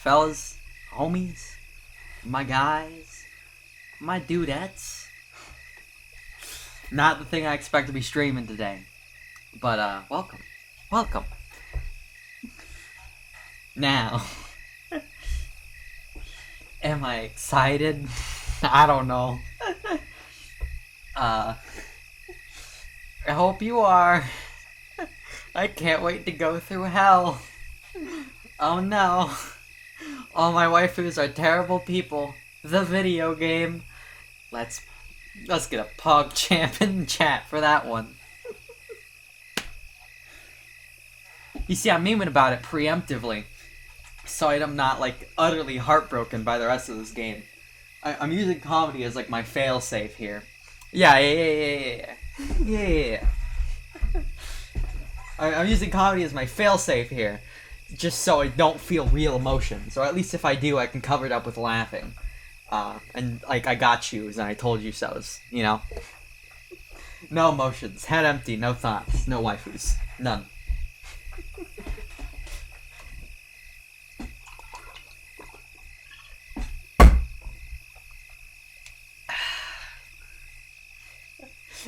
fellas, homies, my guys, my dudettes. Not the thing I expect to be streaming today, but welcome. Now, am I excited? I don't know. I hope you are. I can't wait to go through hell. Oh no. All my waifus are terrible people. The video game. Let's get a pog champ in chat for that one. You see, I'm memeing about it preemptively, so I'm not, like, utterly heartbroken by the rest of this game. I'm using comedy as, like, my fail-safe here. Yeah. I'm using comedy as my fail-safe here, just so I don't feel real emotions, or at least if I do, I can cover it up with laughing. And, like, I got yous, and I told you so's, you know? No emotions, head empty, no thoughts, no waifus, none.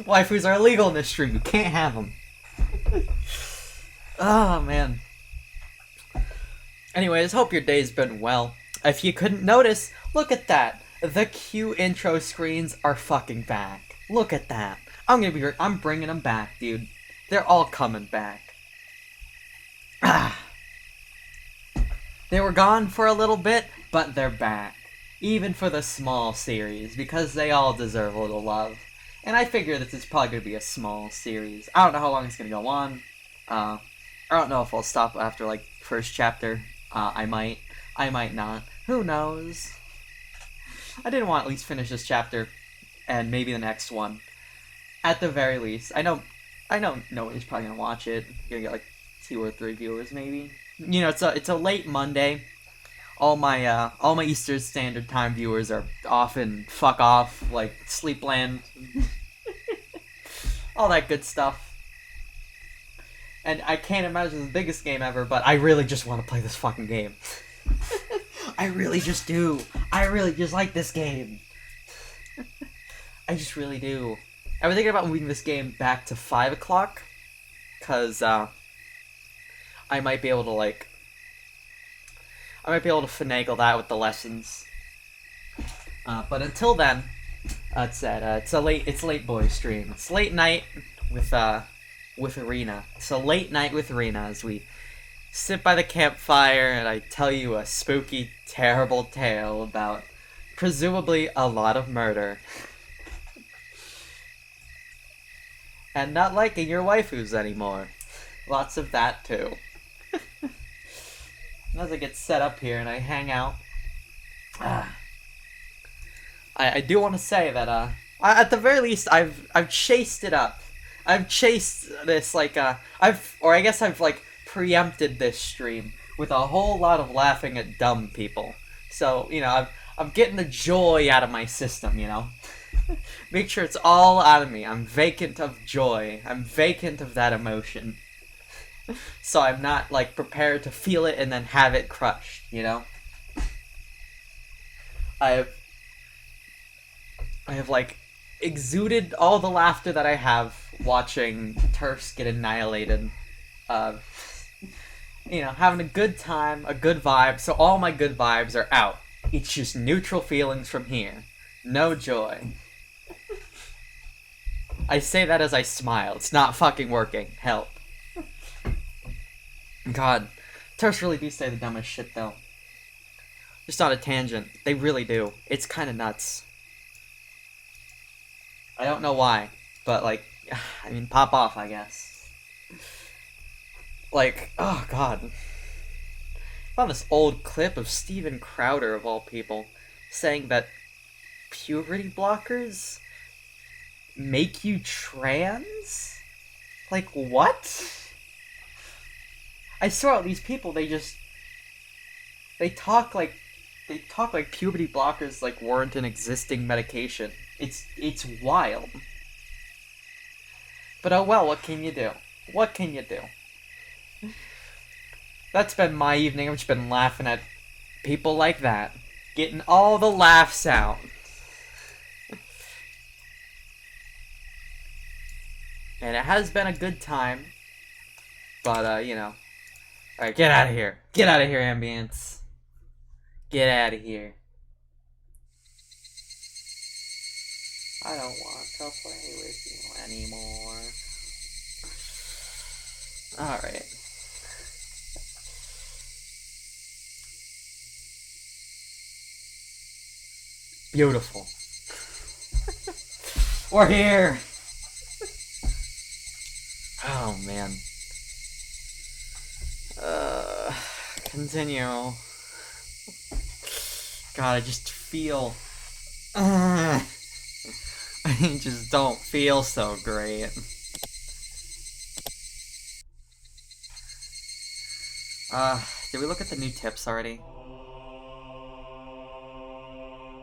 Waifus are illegal in this stream, you can't have them. Oh, man. Anyways, hope your day's been well. If you couldn't notice, look at that. The Q intro screens are fucking back. Look at that. I'm bringing them back, dude. They're all coming back. They were gone for a little bit, but they're back. Even for the small series, because they all deserve a little love. And I figure this is probably going to be a small series. I don't know how long it's going to go on. I don't know if I'll stop after, like, first chapter. I might not. Who knows? I didn't want to at least finish this chapter, and maybe the next one. At the very least. I know nobody's probably going to watch it. You're going to get, like, 2 or 3 viewers, maybe. You know, it's a late Monday. All my Eastern Standard Time viewers are off and fuck off, like, Sleepland. All that good stuff. And I can't imagine the biggest game ever, but I really just want to play this fucking game. I really just do. I really just like this game. I just really do. I was thinking about moving this game back to 5 o'clock, because, I might be able to finagle that with the lessons. But until then, it's a late boy stream. It's late night with Arena. It's a late night with Arena as we sit by the campfire and I tell you a spooky, terrible tale about presumably a lot of murder. And not liking your waifus anymore. Lots of that too. As I get set up here and I hang out, I do want to say that at the very least I've chased it up. I've chased this I've preempted this stream with a whole lot of laughing at dumb people. So you know I'm getting the joy out of my system. You know, make sure it's all out of me. I'm vacant of joy. I'm vacant of that emotion. So I'm not, like, prepared to feel it and then have it crushed, you know? I have, like, exuded all the laughter that I have watching turfs get annihilated. You know, having a good time, a good vibe, so all my good vibes are out. It's just neutral feelings from here. No joy. I say that as I smile. It's not fucking working. Help. God, turfs really do say the dumbest shit, though. Just on a tangent. They really do. It's kind of nuts. I don't know why, but, like, I mean, pop off, I guess. Like, oh, God. I found this old clip of Steven Crowder, of all people, saying that puberty blockers make you trans? Like, what? I swear, these people, they talk like puberty blockers like weren't an existing medication. It's wild. But oh well, what can you do? What can you do? That's been my evening. I've just been laughing at People like that. Getting all the laughs out. And it has been a good time. But, you know. Alright, get out of here. Get out of here, ambience. Get out of here. I don't want to play with you anymore. Alright. Beautiful. We're here! Oh, man. Continue. God, I just feel... I just don't feel so great. Did we look at the new tips already?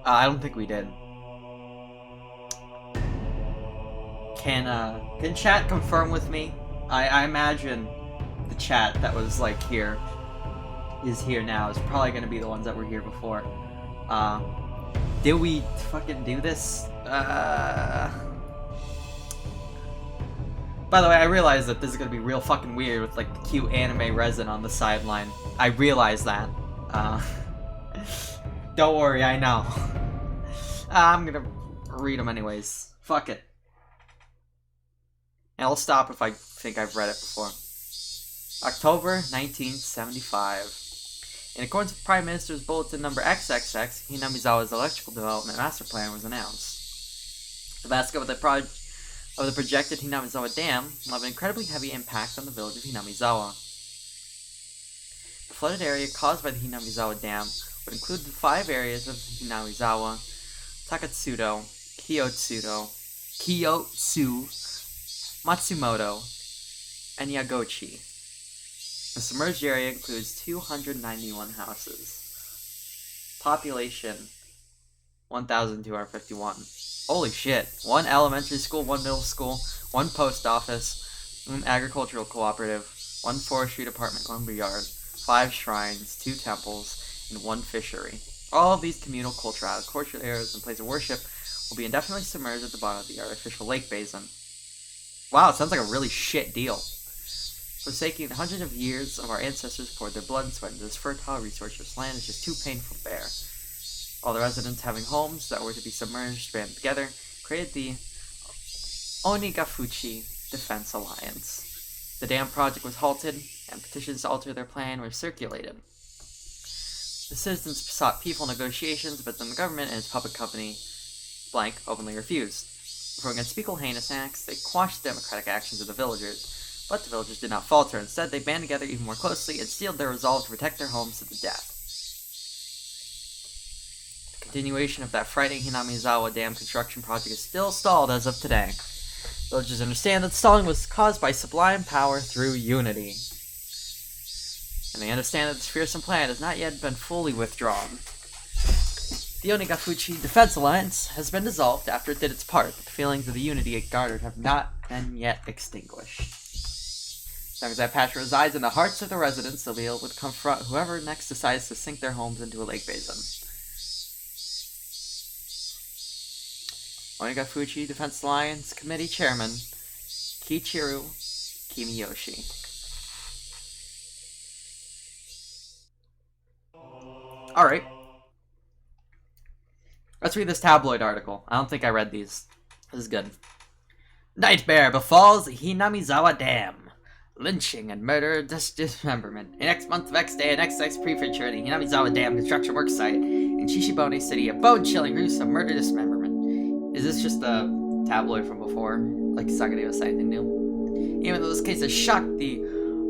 I don't think we did. Can chat confirm with me? I imagine the chat that was, like, here is here now. It's probably gonna be the ones that were here before. Did we fucking do this? By the way, I realize that this is gonna be real fucking weird with, like, the cute anime resin on the sideline. I realize that. Don't worry, I know. I'm gonna read them anyways. Fuck it. And I'll stop if I think I've read it before. October 1975. In accordance with Prime Minister's Bulletin Number XXX, Hinamizawa's electrical development master plan was announced. The basket of the projected Hinamizawa Dam will have an incredibly heavy impact on the village of Hinamizawa. The flooded area caused by the Hinamizawa Dam would include the 5 areas of Hinamizawa, Takatsudo, Kiyotsu, Matsumoto, and Yagochi. The submerged area includes 291 houses. Population 1,251. Holy shit. 1 elementary school, 1 middle school, 1 post office, 1 agricultural cooperative, 1 forestry department, 1 yard, 5 shrines, 2 temples, and 1 fishery. All of these communal cultural areas and places of worship will be indefinitely submerged at the bottom of the artificial lake basin. Wow, it sounds like a really shit deal. Forsaking hundreds of years of our ancestors poured their blood and sweat into this fertile resource, this land is just too painful to bear. All the residents having homes that were to be submerged band together created the Onigafuchi Defense Alliance. The dam project was halted, and petitions to alter their plan were circulated. The citizens sought peaceful negotiations, but then the government and its public company, blank, openly refused. Throwing unspeakable heinous acts, they quashed the democratic actions of the villagers. But the villagers did not falter. Instead, they band together even more closely and sealed their resolve to protect their homes to the death. The continuation of that frightening Hinamizawa Dam construction project is still stalled as of today. Villagers understand that stalling was caused by sublime power through unity. And they understand that this fearsome plan has not yet been fully withdrawn. The Onigafuchi Defense Alliance has been dissolved after it did its part, but the feelings of the unity it garnered have not been yet extinguished. As long as that passion resides in the hearts of the residents, they'll be able to confront whoever next decides to sink their homes into a lake basin. Onigafuchi Defense Alliance Committee Chairman, Kichiru Kimiyoshi. Alright. Let's read this tabloid article. I don't think I read these. This is good. Nightmare befalls Hinamizawa Dam. Lynching and murder, dismemberment. In next month of X Day, an XX Prefecture, the Hinamizawa Dam construction work site in Shishibone City, a bone-chilling ruse of murder dismemberment. Is this just a tabloid from before? Like, it's not gonna give us anything new? Even though this case has shocked the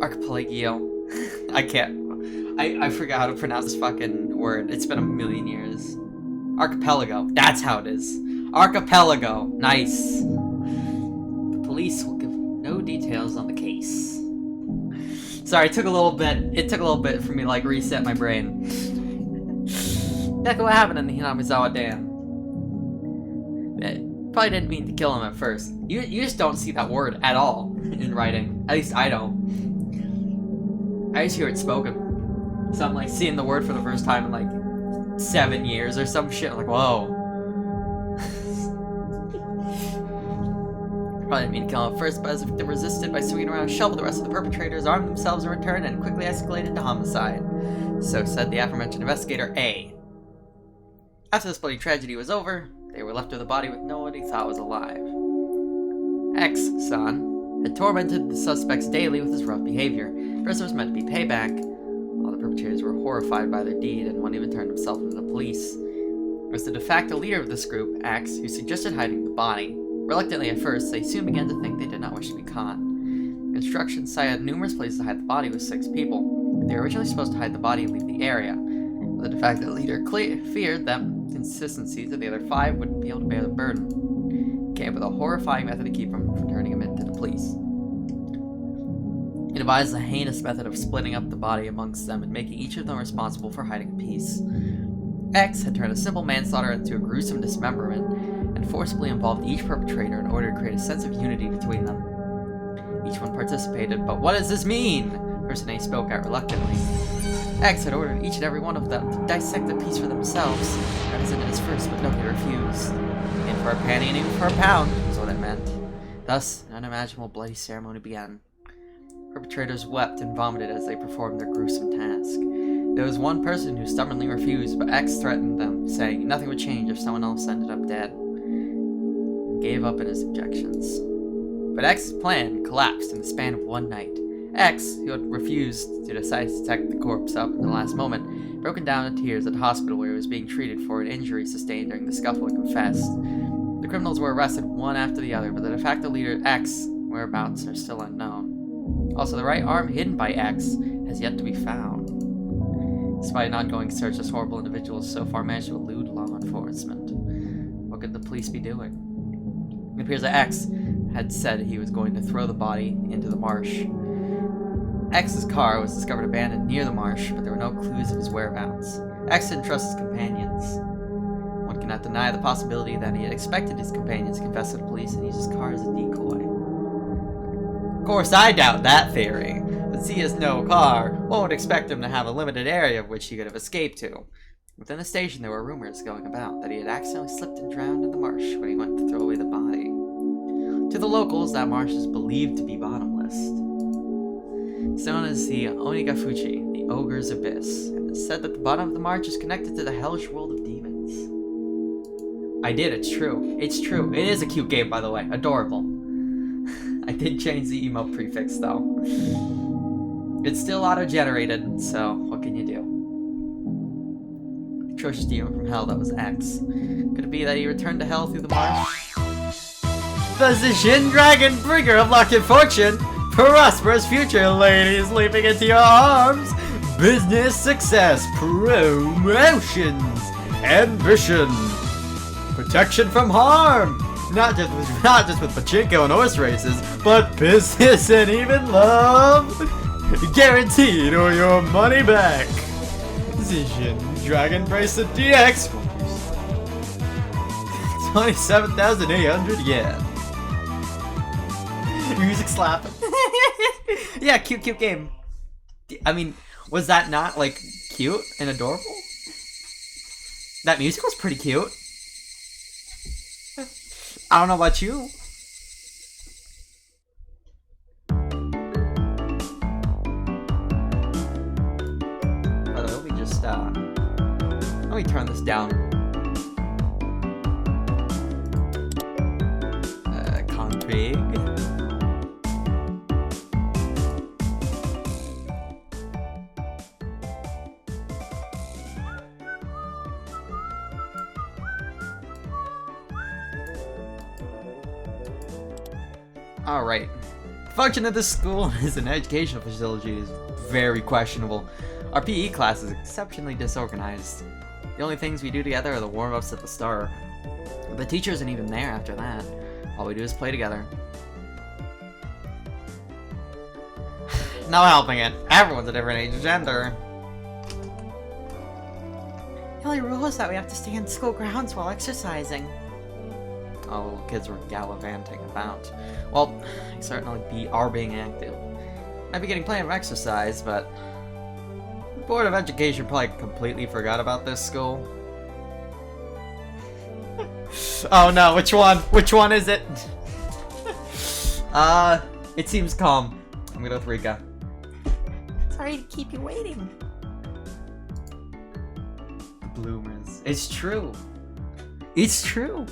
archipelago. I forgot how to pronounce this fucking word. It's been a million years. Archipelago. That's how it is. Archipelago. Nice. The police will give no details on the case. Sorry, it took a little bit for me to, like, reset my brain. Back what happened in the Hinamizawa Dam. Probably didn't mean to kill him at first. You just don't see that word at all in writing. At least I don't. I just hear it spoken. So I'm like seeing the word for the first time in like 7 years or some shit. I'm like, whoa. Probably didn't mean to kill him at first, but as the victim resisted by swinging around a shovel, the rest of the perpetrators armed themselves in return and quickly escalated to homicide. So said the aforementioned investigator A. After this bloody tragedy was over, they were left with a body with no one he thought was alive. X, son, had tormented the suspects daily with his rough behavior. First it was meant to be payback. All the perpetrators were horrified by their deed, and one even turned himself into the police. It was the de facto leader of this group, X, who suggested hiding the body. Reluctantly at first, they soon began to think they did not wish to be caught. Construction site had numerous places to hide the body with 6 people. They were originally supposed to hide the body and leave the area. But the de facto leader feared that consistencies of the other 5 wouldn't be able to bear the burden. He came up with a horrifying method to keep them from turning him into the police. He devised a heinous method of splitting up the body amongst them and making each of them responsible for hiding a piece. X had turned a simple manslaughter into a gruesome dismemberment and forcibly involved each perpetrator in order to create a sense of unity between them. Each one participated, but what does this mean? Person A spoke out reluctantly. X had ordered each and every one of them to dissect the piece for themselves. That was in his first, but nobody refused. In for a penny and even for a pound, was what it meant. Thus, an unimaginable bloody ceremony began. Perpetrators wept and vomited as they performed their gruesome task. There was one person who stubbornly refused, but X threatened them, saying nothing would change if someone else ended up dead. He gave up in his objections. But X's plan collapsed in the span of one night. X, who had refused to decide to take the corpse up in the last moment, broken down in tears at the hospital where he was being treated for an injury sustained during the scuffle and confessed. The criminals were arrested one after the other, but the de facto leader, X, whereabouts are still unknown. Also, the right arm hidden by X has yet to be found. Despite an ongoing search, this horrible individual has so far managed to elude law enforcement. What could the police be doing? It appears that X had said he was going to throw the body into the marsh. X's car was discovered abandoned near the marsh, but there were no clues of his whereabouts. X didn't trust his companions. One cannot deny the possibility that he had expected his companions to confess to the police and use his car as a decoy. Of course, I doubt that theory. Since he has no car, one would expect him to have a limited area of which he could have escaped to. Within the station, there were rumors going about that he had accidentally slipped and drowned in the marsh when he went to throw away the body. To the locals, that marsh is believed to be bottomless. It's known as the Onigafuchi, the Ogre's Abyss, and it's said that the bottom of the marsh is connected to the hellish world of demons. I did, it's true. It's true. It is a cute game, by the way. Adorable. I did change the emo prefix, though. It's still auto-generated, so what can you do? Atrocious demon from hell, that was X. Could it be that he returned to hell through the marsh? The Shin Dragon, bringer of luck and fortune! Prosperous future, ladies, leaping into your arms! Business success, promotions, ambition, protection from harm! Not just with pachinko and horse races, but business and even love! Guaranteed or your money back! Shin Dragon Bracelet DX! 27,800 yen. Music slapping. Yeah, cute game. I mean, was that not, like, cute and adorable? That music was pretty cute. I don't know about you. By the way, let me just, let me turn this down. Config. Alright. The function of this school as an educational facility is very questionable. Our PE class is exceptionally disorganized. The only things we do together are the warm-ups at the start. The teacher isn't even there after that. All we do is play together. No helping it. Everyone's a different age and gender. The only rule is that we have to stay in school grounds while exercising. All the little kids were gallivanting about. Well, they certainly are being active. Might be getting plenty of exercise, but Board of Education probably completely forgot about this school. Oh no, which one? Which one is it? It seems calm. I'm gonna go with Rika. Sorry to keep you waiting. Bloomers. It's true. It's true.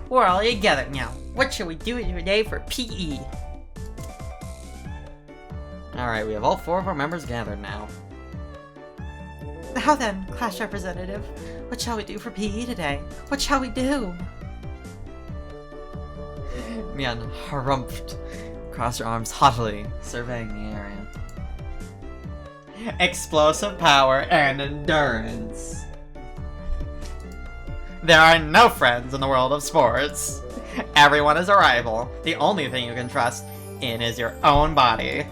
We're all together now. What shall we do today for PE? Alright, we have all 4 of our members gathered now. Now then, class representative, what shall we do for PE today? What shall we do? Mian harumphed, crossed her arms haughtily, surveying the area. Explosive power and endurance. There are no friends in the world of sports. Everyone is a rival. The only thing you can trust in is your own body.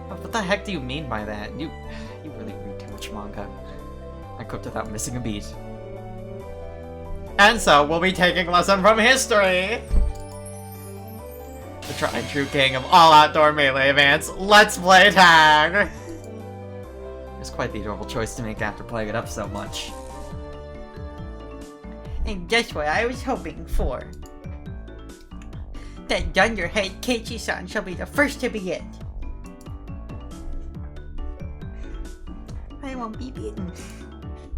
What the heck do you mean by that? You really read too much manga. I cooked without missing a beat. And so, we'll be taking a lesson from history! The tried and true king of all outdoor melee events, let's play tag! It's quite the adorable choice to make after playing it up so much. And just what I was hoping for. That dunderhead Keiichi-san shall be the first to be it. I won't be beaten.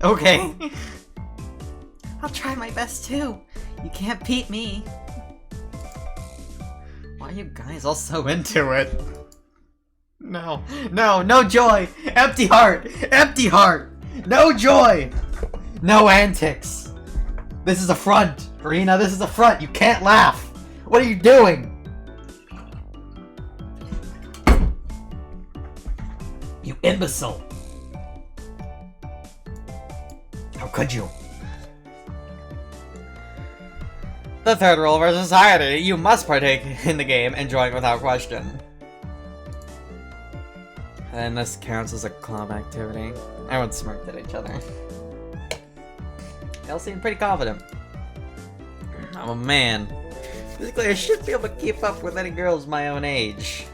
Okay. I'll try my best too. You can't beat me. Why are you guys all so into it? No. No, no joy! Empty heart! Empty heart! No joy! No antics! This is a front! Rena, this is a front! You can't laugh! What are you doing? You imbecile! How could you? The third rule of our society, you must partake in the game and join without question. And this counts as a club activity. Everyone smirked at each other. They all seemed pretty confident. I'm a man. Physically, I should be able to keep up with any girls my own age.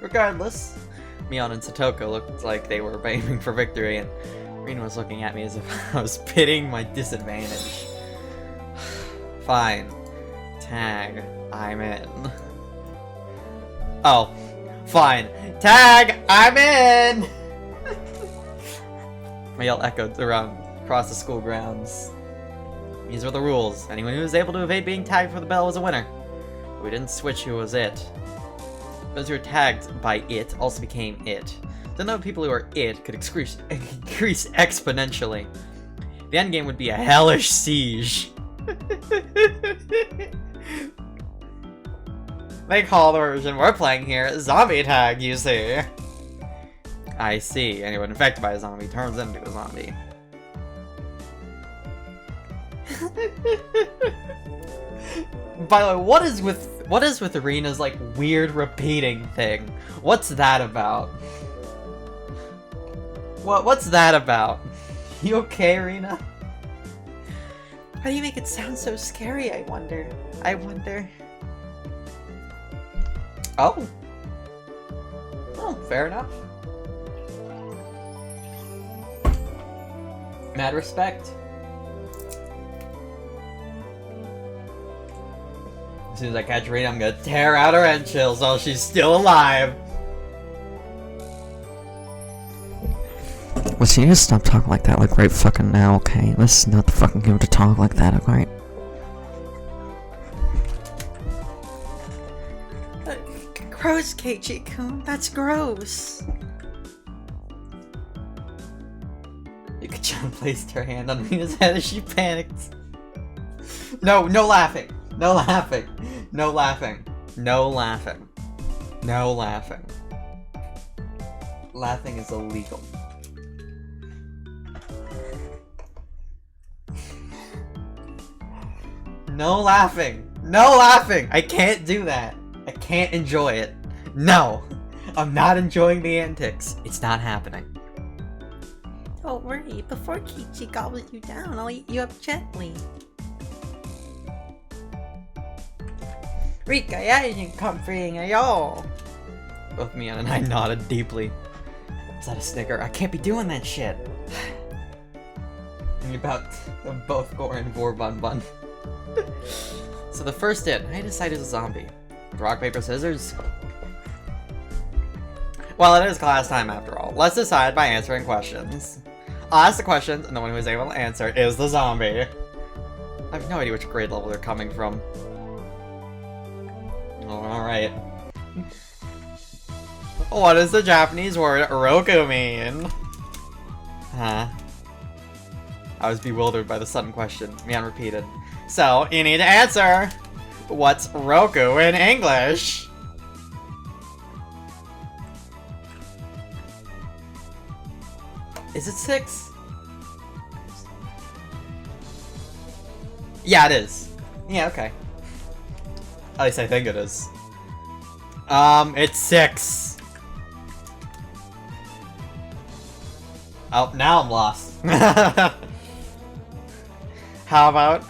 Regardless, Mion and Satoko looked like they were aiming for victory, and Rena was looking at me as if I was pitting my disadvantage. Fine. Tag. I'm in. Oh. Fine. Tag! I'm in! My yell echoed around across the school grounds. These were the rules. Anyone who was able to evade being tagged for the bell was a winner. But we didn't switch who was it. Those who were tagged by it also became it. The number of people who are it could increase exponentially. The endgame would be a hellish siege. They call the version we're playing here zombie tag, you see. I see. Anyone infected by a zombie turns into a zombie. By the way, what is with Arena's like weird repeating thing? What's that about? What's that about? You okay, Arena? How do you make it sound so scary, I wonder? I wonder. Oh. Oh, fair enough. Mad respect. As soon as I catch Rena, I'm gonna tear out her entrails while she's still alive. Listen, you just stop talking like that, like right fucking now, okay? This is not the fucking game to talk like that, okay? Gross, Keiichi-kun. That's gross. Yuka-chan placed her hand on Rena's head as she panicked. No laughing. No laughing. No laughing. No laughing. No laughing. Laughing is illegal. No laughing. No laughing. I can't do that. I can't enjoy it. No. I'm not enjoying the antics. It's not happening. Don't worry. Before Keiichi gobbles you down, I'll eat you up gently. Rika, I didn't come freeing at all. Both Mion and I nodded deeply. Is that a snicker? I can't be doing that shit. And about both Gore and Vor Bun Bun. So the first hit, I decided a zombie. Rock, paper, scissors. Well, it is class time after all. Let's decide by answering questions. I'll ask the questions, and the one who is able to answer is the zombie. I have no idea which grade level they're coming from. Oh, alright. What does the Japanese word roku mean? Huh? I was bewildered by the sudden question. Mion repeated. So, you need to answer! What's roku in English? Is it 6? Yeah, it is. Yeah, okay. At least I think it is. It's 6. Oh, now I'm lost. How about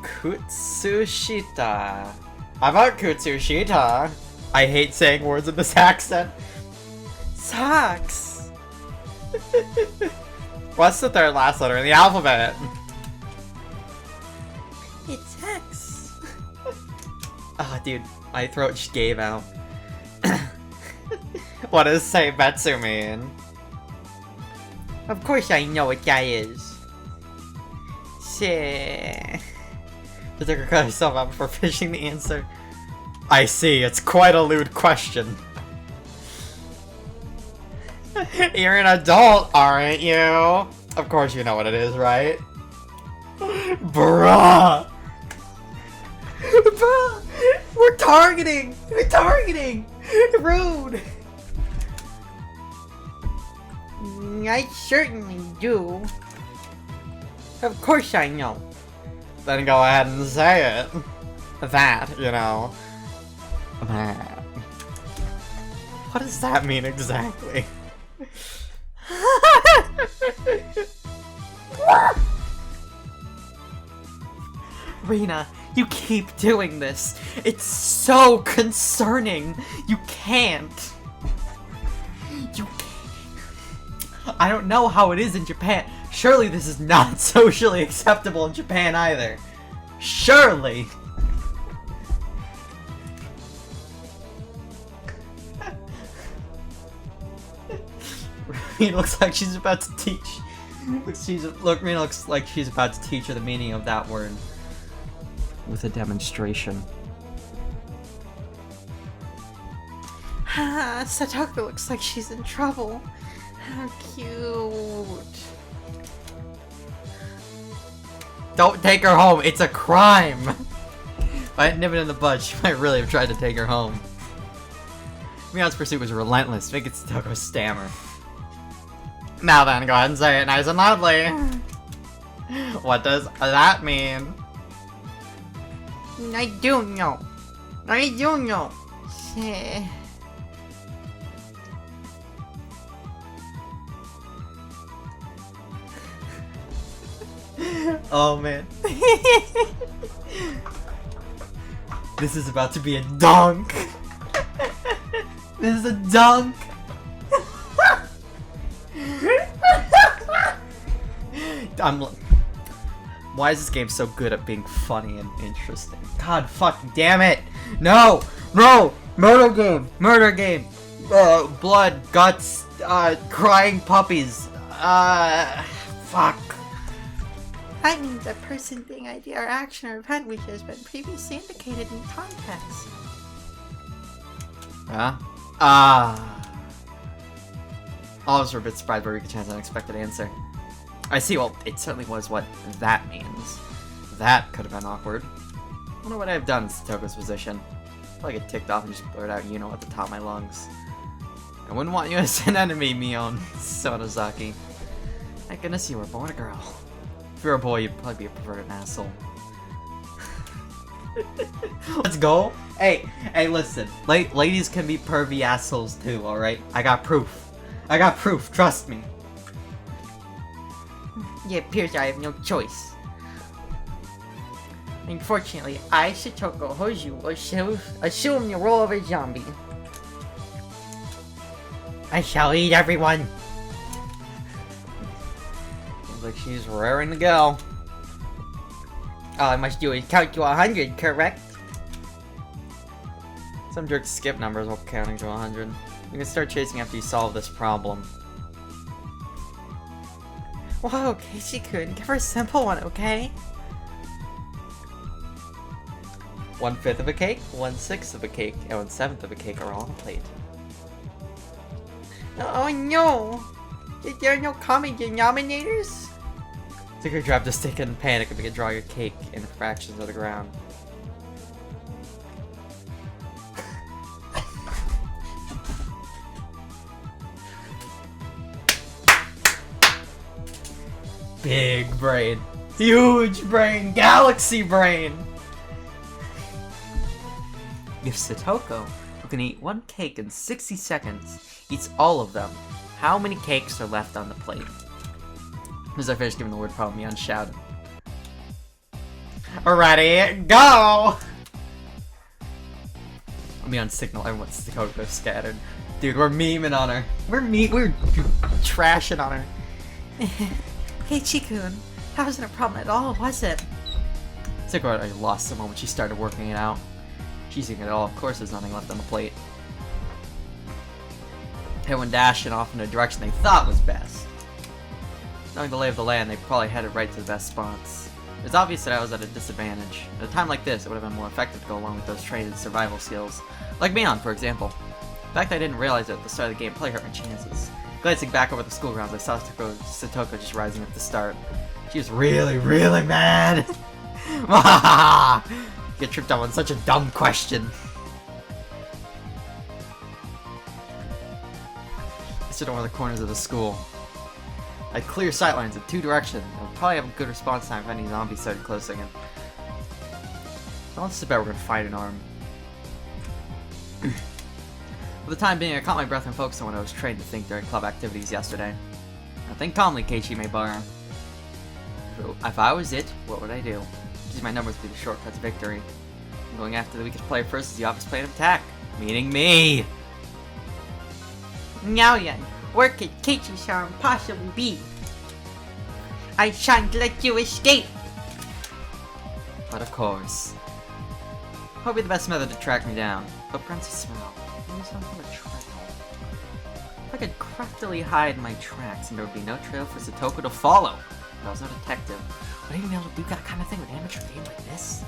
Kutsushita? How about Kutsushita? I hate saying words in this accent. Sucks. What's the third last letter in the alphabet? It's X. Ah, dude, my throat just gave out. What does Seibetsu mean? Of course I know what that is. Shit. The Tucker cut herself out before finishing the answer. I see, it's quite a lewd question. You're an adult, aren't you? Of course you know what it is, right? Bruh! Bruh! We're targeting! We're targeting! Rude! I certainly do. Of course I know. Then go ahead and say it. That, you know. That. What does that mean exactly? Rena, you keep doing this. It's so concerning. You can't. You can't. I don't know how it is in Japan. Surely this is not socially acceptable in Japan either. Surely. Rena looks like she's about to teach. Rena looks like she's about to teach her the meaning of that word with a demonstration. Satoko looks like she's in trouble. How cute. Don't take her home. It's a crime. If I hadn't nipped it in the bud, she might really have tried to take her home. Mion's pursuit was relentless, making Satoko stammer. Now then, go ahead and say it nice and loudly. What does that mean? I don't know. I don't know. Oh man. This is about to be a dunk. This is a dunk. Why is this game so good at being funny and interesting? God fucking damn it! No! No! Murder game! Murder game! Blood, guts, crying puppies. Fuck. That means a person, thing, idea, or action or event which has been previously indicated in context. Huh? All of us were a bit surprised by Rika-chan's unexpected answer. I see, well, it certainly was what that means. That could have been awkward. I wonder what I've done in Satoko's position. I'd probably get ticked off and just blurt out, you know, at the top of my lungs. I wouldn't want you as an enemy, Mion Sonozaki. Thank goodness you were born a girl. If you're a boy, you'd probably be a perverted asshole. Let's go. Hey, listen. Ladies can be pervy assholes too, alright? I got proof. I got proof, trust me. It appears I have no choice. Unfortunately, I, Satoko Hoju, will assume the role of a zombie. I shall eat everyone. Seems like she's raring to go. All I must do is count to 100, correct? Some jerks skip numbers while counting to 100. You can start chasing after you solve this problem. Whoa, Keiichi-kun, give her a simple one, okay? 1/5 of a cake, 1/6 of a cake, and 1/7 of a cake are all on a plate. Oh no! Is there no common denominators? Zuko dropped a stick in panic and began drawing a cake in fractions of the ground. Big brain. Huge brain. Galaxy brain. If Satoko, who can eat one cake in 60 seconds, eats all of them, how many cakes are left on the plate? As I finished giving the word problem, Mion shouted. Ready, go! Mion signal, everyone's Satoko scattered. Dude, we're memeing on her. We're trashing on her. Keiichi-kun, that wasn't a problem at all, was it? Sakura already lost the moment she started working it out. She's thinking it all, of course there's nothing left on the plate. Everyone dashing off in a direction they thought was best. Knowing the lay of the land, they probably headed right to the best spots. It was obvious that I was at a disadvantage. At a time like this, it would have been more effective to go along with those trained survival skills. Like Mion, for example. The fact that I didn't realize it at the start of the game probably hurt my chances. Glancing back over the school grounds, I saw Satoko just rising at the start. She was really, really mad! Get tripped up on such a dumb question. I stood on one of the corners of the school. I had clear sightlines in two directions. I would probably have a good response time if any zombies started closing in. So let's just bet we're gonna find an arm. For the time being, I caught my breath and focused on what I was trained to think during club activities yesterday. Now think calmly, Keiichi Maebara. If I was it, what would I do? Use my numbers to be the shortcut to victory. Going after the weakest player first is the obvious plan of attack, meaning me! Now then, where could Keiichi-san possibly be? I shan't let you escape! But of course. What would be the best method to track me down? Footprints smell. Maybe some kind of trail. If I could craftily hide my tracks and there would be no trail for Satoko to follow. If I was no detective, would I even be able to do that kind of thing with an amateur game like this?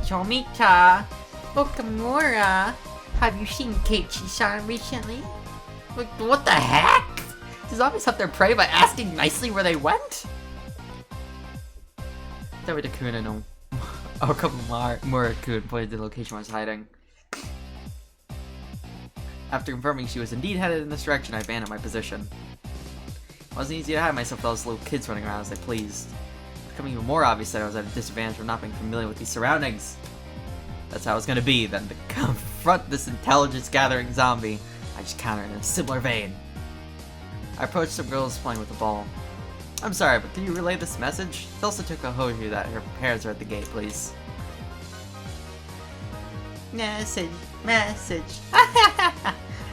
Chomita! Okamura! Have you seen Keiichi-san recently? What the heck? Does zombies hunt their prey by asking nicely where they went? Takuna no Okamura-kun pointed to the location where I was hiding. After confirming she was indeed headed in this direction, I abandoned my position. It wasn't easy to hide myself with all those little kids running around as they pleased. It's becoming even more obvious that I was at a disadvantage from not being familiar with these surroundings. That's how it was going to be, then, to confront this intelligence-gathering zombie. I just countered in a similar vein. I approached some girls playing with the ball. I'm sorry, but can you relay this message? Tell Satoko Hoju that her parents are at the gate, please. Message.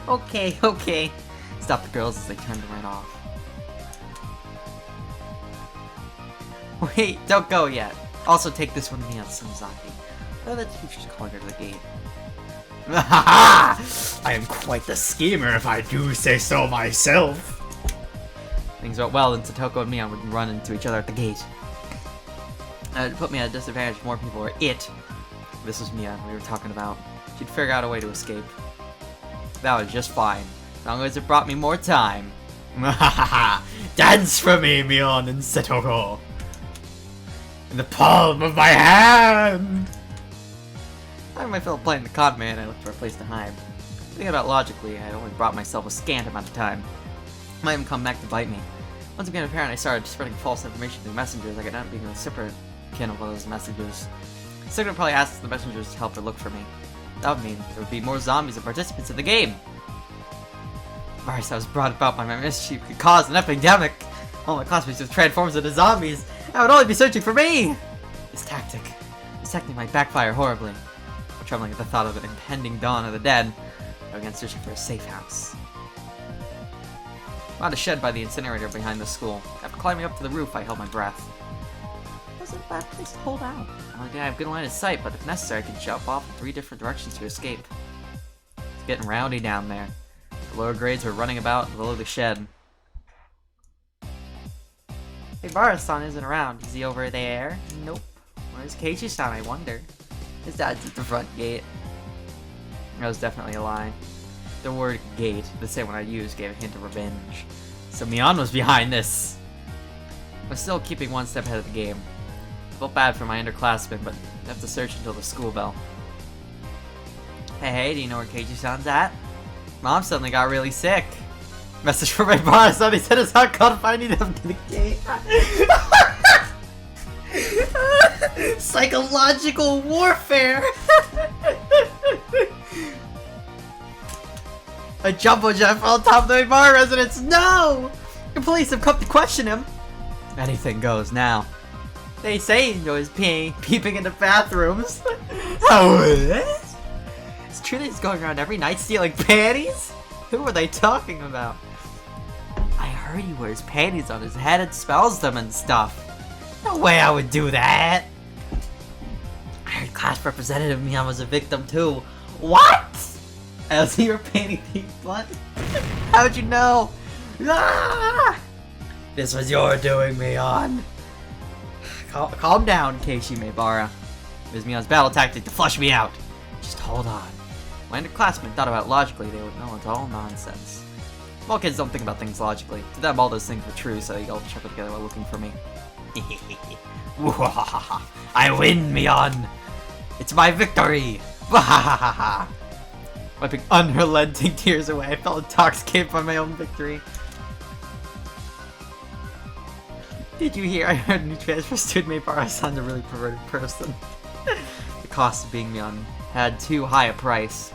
Okay. Stopped the girls as they turned and ran off. Wait, don't go yet. Also take this one to me on Sunzaki. Oh, the teacher's calling her to the gate. I am quite the schemer if I do say so myself. Things went well, and Satoko and Mion would run into each other at the gate. It put me at a disadvantage if more people were it. This was Mion we were talking about. She'd figure out a way to escape. That was just fine, as long as it brought me more time. Dance for me, Mion and Satoko! In the palm of my hand! I might feel playing the con man, I looked for a place to hide. Thinking about logically, I had only brought myself a scant amount of time. It might even come back to bite me. Once it became apparent, I started spreading false information through messengers. I could not be a separate kin of those messages. Sigrid would probably ask the messengers to help her look for me. That would mean there would be more zombies and participants in the game. The virus that was brought about by my mischief could cause an epidemic. All my classmates would transform into zombies. I would only be searching for me. This tactic might backfire horribly. Trembling at the thought of an impending dawn of the dead. I began searching for a safe house. Found a shed by the incinerator behind the school. After climbing up to the roof, I held my breath. That's a bad place to hold out. Not only did I have good line of sight, but if necessary, I could jump off in 3 different directions to escape. It's getting rowdy down there. The lower grades were running about below the shed. Hey, Bara-san isn't around. Is he over there? Nope. Where's Keiichi-san, I wonder? His dad's at the front gate. That was definitely a lie. The word gate, the same one I used, gave a hint of revenge. So Mion was behind this! I was still keeping one step ahead of the game. I felt bad for my underclassmen, but I have to search until the school bell. Hey, do you know where Keiichi-san's at? Mom suddenly got really sick. Message from my boss, he said it's not called finding them to the gate. Psychological warfare! A jumbo jet fell on top of the bar residence. No! The police have come to question him. Anything goes now. They say he enjoys peeping into bathrooms. Oh, what? It's true that he's going around every night stealing panties? Who were they talking about? I heard he wears panties on his head and smells them and stuff. No way I would do that. I heard class representative Mion was a victim too. What? I see your panty thief blood. How'd you know? Ah! This was your doing, Mion. Calm down, Keiichi Maebara. It was Mion's battle tactic to flush me out. Just hold on. My underclassmen thought about it logically, they would know it's all nonsense. Small kids don't think about things logically. To them, all those things were true, so they all chuckled together while looking for me. I win, Mion! It's my victory! Wiping unrelenting tears away, I felt intoxicated by my own victory. Did you hear? I heard a new transfer student made Bara-san a really perverted person. The cost of being Mion had too high a price.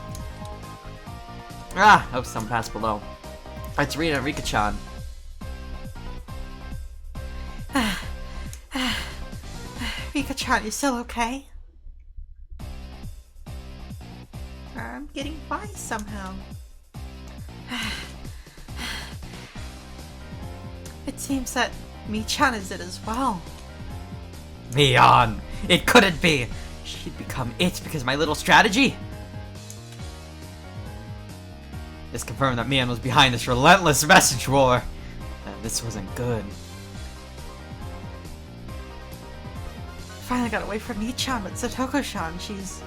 Hope someone passed below. It's Rena Rika-chan. Rika-chan, you still okay? I'm getting by somehow. It seems that Mi-chan is it as well. Mion! It couldn't be! She'd become it because of my little strategy? This confirmed that Mion was behind this relentless message war. And this wasn't good. Finally got away from Mi-chan, but Satoko-chan, she's...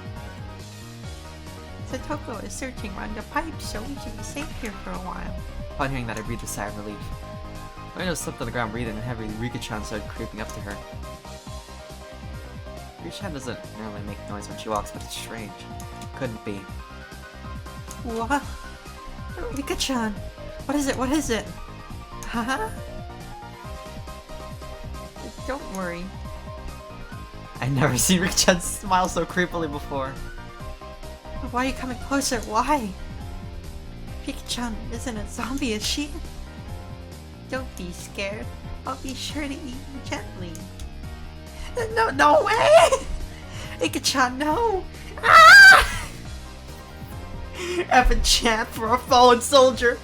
Satoko is searching around the pipes, so we should be safe here for a while. Upon hearing that, I breathed a sigh of relief. Reno slipped on the ground breathing, and heavily Rika-chan started creeping up to her. Rika-chan doesn't normally make noise when she walks, but it's strange. Couldn't be. What? Rika-chan, what is it? What is it? Huh? Don't worry. I'd never seen Rika-chan smile so creepily before. Why are you coming closer? Why? Rika-chan isn't a zombie, is she? Don't be scared. I'll be sure to eat you gently. No way! Rika-chan, no! Ah! Effing chant for a fallen soldier!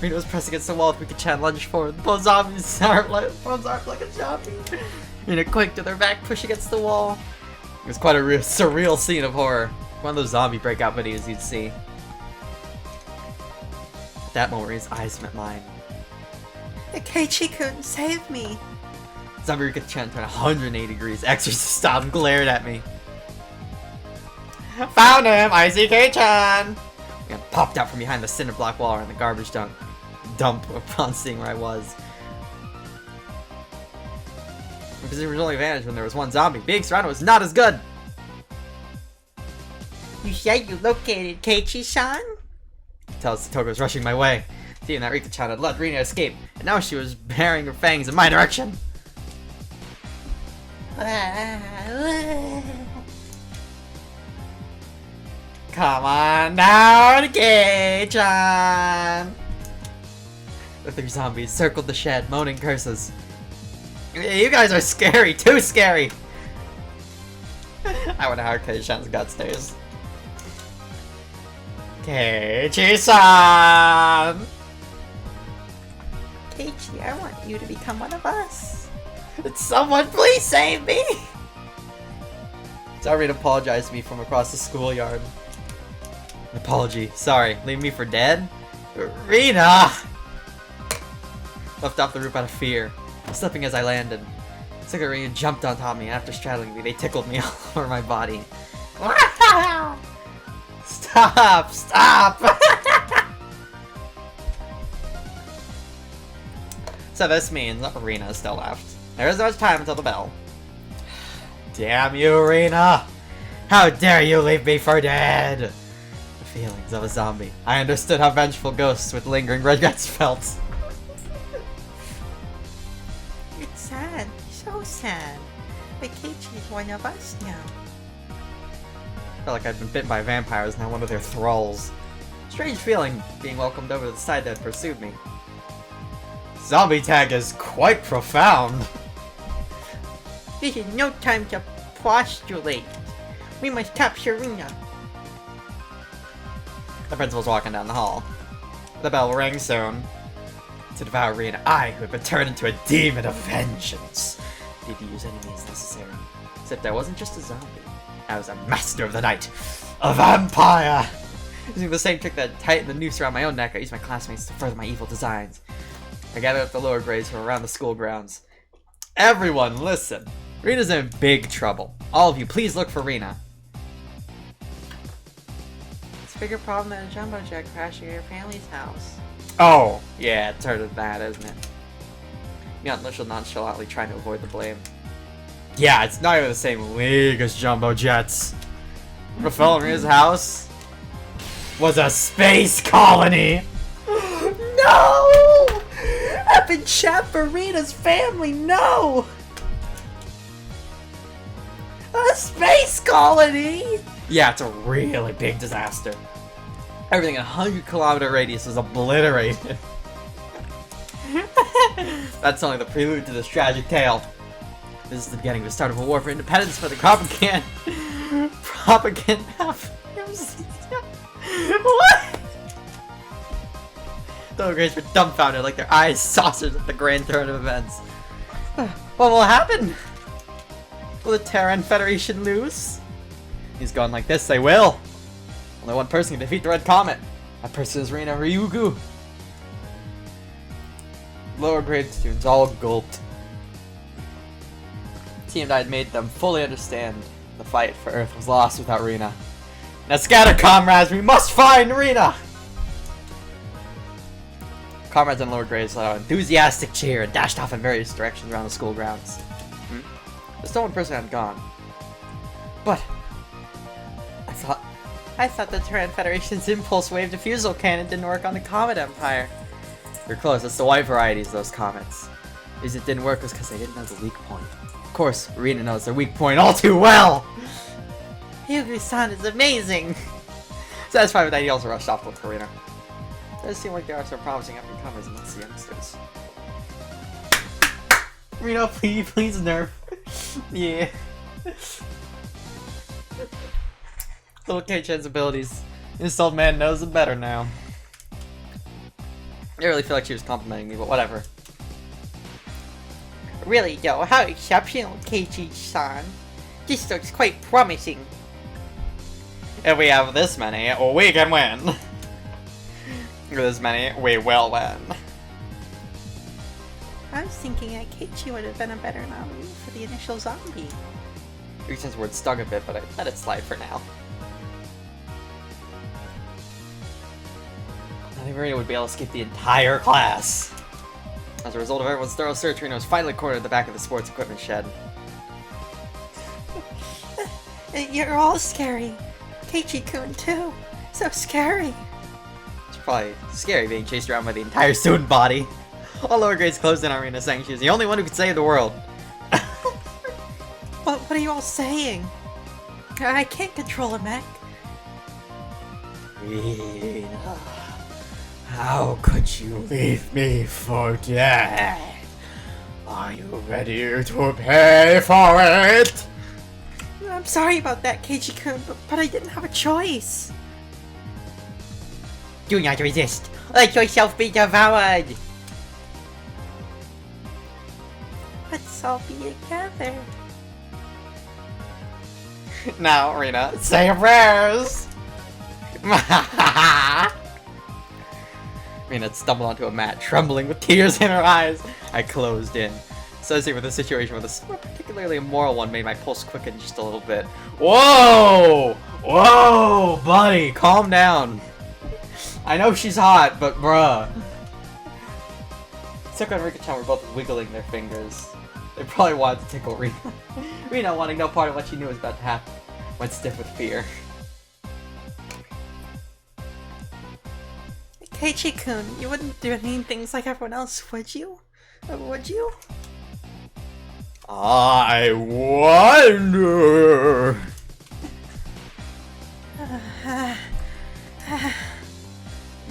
Reno was pressed against the wall with Rika-chan lunged forward. Both zombies armed like a zombie. Reno clicked with her back, pushed against the wall. It was quite a surreal scene of horror. One of those zombie breakout videos you'd see. At that moment, his eyes met mine. Keiichi couldn't save me. Zombie Rika-chan turned 180 degrees, exorcist style, and glared at me. Found him! I see Kei-chan! And popped out from behind the cinder block wall and the garbage dump upon seeing where I was. Because there was only advantage when there was one zombie. Being surrounded was not as good! You said you located Keiichi-san? Tells Satoko was rushing my way. Seeing that Rika-chan had let Rena escape, and now she was baring her fangs in my direction. Come on down, Kei-chan! The 3 zombies circled the shed, moaning curses. You guys are scary, too scary! I wonder how Kei-chan's got stairs. Keiichi-san! Keiichi, I want you to become one of us. Someone please save me! Sorry to apologize to me from across the schoolyard. An apology. Sorry. Leave me for dead? Rena! Left off the roof out of fear, slipping as I landed. Higurashi jumped on top of me, and after straddling me, they tickled me all over my body. Stop! Stop! So this means Rena is still left. There isn't much time until the bell. Damn you, Rena! How dare you leave me for dead! The feelings of a zombie. I understood how vengeful ghosts with lingering regrets felt. It's sad. So sad. But Keiichi's one of us now. Felt like I'd been bitten by vampires, now one of their thralls. Strange feeling, being welcomed over to the side that pursued me. Zombie tag is quite profound. This is no time to postulate. We must capture Rena. The principal's walking down the hall. The bell will ring soon. To devour Rena, I, who had been turned into a demon of vengeance, need to use any means necessary. Except I wasn't just a zombie. I was a master of the night. A vampire! Using the same trick that tightened the noose around my own neck, I used my classmates to further my evil designs. I gathered up the lower grades from around the school grounds. Everyone, listen! Rena's in big trouble. All of you, please look for Rena. It's a bigger problem than a jumbo jet crashing at your family's house. Oh, yeah, it's harder than that, isn't it? Nonchalantly trying to avoid the blame. Yeah, it's not even the same league as jumbo jets. What fell in Rena's house was a space colony! No! I've been trapped for Rena's family, no! A space colony! Yeah, it's a really big disaster. Everything in a 100-kilometer radius is obliterated. That's only the prelude to this tragic tale. This is the beginning of the start of a war for independence for the propaganda. What? The grades were dumbfounded, like their eyes saucers at the grand turn of events. What will happen? Will the Terran Federation lose? He's going like this, they will. Only one person can defeat the Red Comet. That person is Rena Ryugu. Lower grade students all gulped. The team that had made them fully understand the fight for Earth was lost without Rena. Now scatter, comrades! We must find Rena! Comrades in lower grades let out an enthusiastic cheer and dashed off in various directions around the school grounds. The stolen person had gone. But I thought the Terran Federation's impulse wave diffusal cannon didn't work on the Comet Empire. You're close, it's the white varieties of those comets. The reason it didn't work was because they didn't know the weak point. Of course, Rena knows their weak point all too well! Hyugu-san is amazing! Satisfied with that, he also rushed off to look for Rena. It does seem like there are some promising up-and-comers amongst the youngsters. Rena, please nerf. Yeah. Little K-Chan's abilities. This old man knows it better now. I really feel like she was complimenting me, but whatever. Really though, how exceptional, Keiichi-san. This looks quite promising. If we have this many, we can win. With this many, we will win. I was thinking that Keiichi would have been a better nominee for the initial zombie. Since word stung a bit, but I let it slide for now. I think Rena would be able to escape the entire class. As a result of everyone's thorough search, Rena was finally cornered at the back of the sports equipment shed. You're all scary. Keiichi-kun too. So scary. It's probably scary being chased around by the entire student body. All lower grades closed in on Rena, saying she was the only one who could save the world. What are you all saying? I can't control a mech. Rena, how could you leave me for dead? Are you ready to pay for it? I'm sorry about that, Keiichi-kun, but I didn't have a choice. Do not resist. Let yourself be devoured. Let's all be together. Now, Rena, say your prayers! Rena stumbled onto a mat, trembling with tears in her eyes. I closed in. Associated with a situation with a somewhat particularly immoral one made my pulse quicken just a little bit. Whoa! Whoa, buddy, calm down. I know she's hot, but bruh. Suko and Rika-chan were both wiggling their fingers. They probably wanted to tickle Rena. Rena, wanting no part of what she knew was about to happen, went stiff with fear. Keiichi-kun, you wouldn't do any things like everyone else, would you? Would you? I wonder.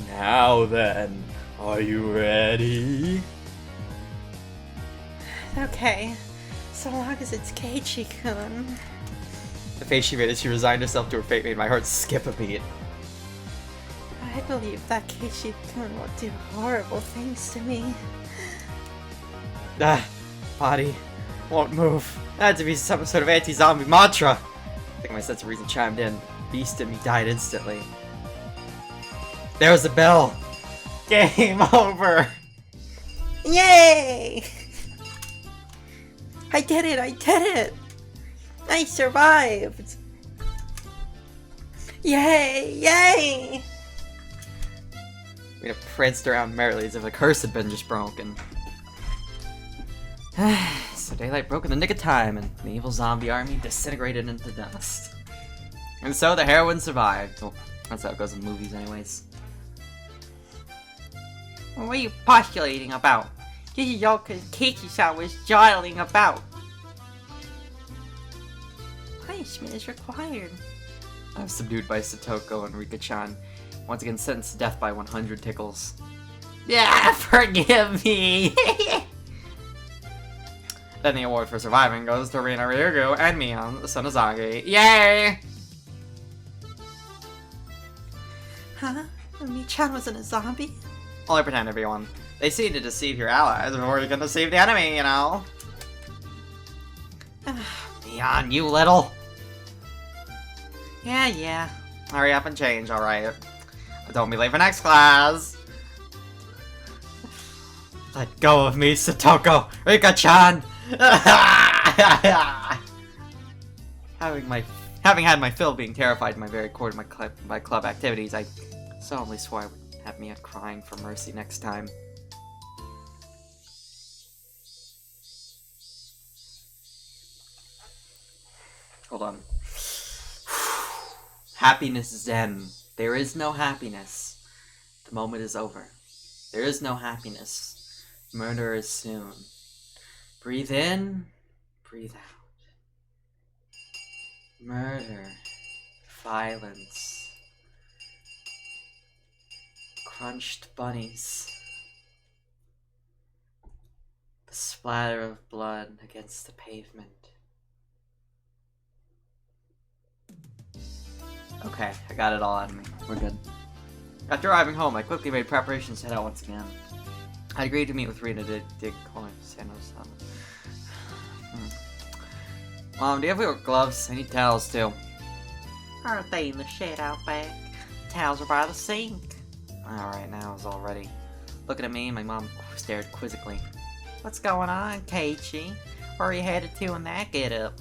Now then, are you ready? Okay, so long as it's Keiichi-kun. The face she made as she resigned herself to her fate made my heart skip a beat. I believe that Keiichi-kun will do horrible things to me. Body won't move. That had to be some sort of anti-zombie mantra. I think my sense of reason chimed in. Beast in me died instantly. There was the bell. Game over. Yay! I did it! I did it! I survived! Yay! Yay! Rena pranced around merrily as if a curse had been just broken. So daylight broke in the nick of time, and the evil zombie army disintegrated into dust. And so the heroine survived. Well, that's how it goes in movies anyways. What are you postulating about? This is all because Keiichi-san was jostling about. Punishment is required. I was subdued by Satoko and Rika-chan, once again sentenced to death by 100 tickles. Yeah, forgive me! Then the award for surviving goes to Rina Ryugu and Mion Sonozagi. Yay! Huh? Mi-chan wasn't a zombie? Only pretend, everyone. They seem to deceive your allies before you can deceive the enemy, you know? Mion, you little! Yeah. Hurry up and change, alright? Don't be late for next class! Let go of me, Satoko! Rika-chan! Having had my fill of being terrified in my very core of my club activities, I solemnly swore I would have Mia crying for mercy next time. Hold on. Happiness Zen. There is no happiness. The moment is over. There is no happiness. Murder is soon. Breathe in, breathe out. Murder. Violence. Crunched bunnies. The splatter of blood against the pavement. Okay, I got it all out of me. We're good. After arriving home, I quickly made preparations to head out once again. I agreed to meet with Rina to dig coin Sanos. Mom, do you have your gloves? I need towels too. Aren't they in the shed out back? The towels are by the sink. Alright, now it's all ready. Looking at me, my mom stared quizzically. What's going on, Keiichi? Where are you headed to in that get-up?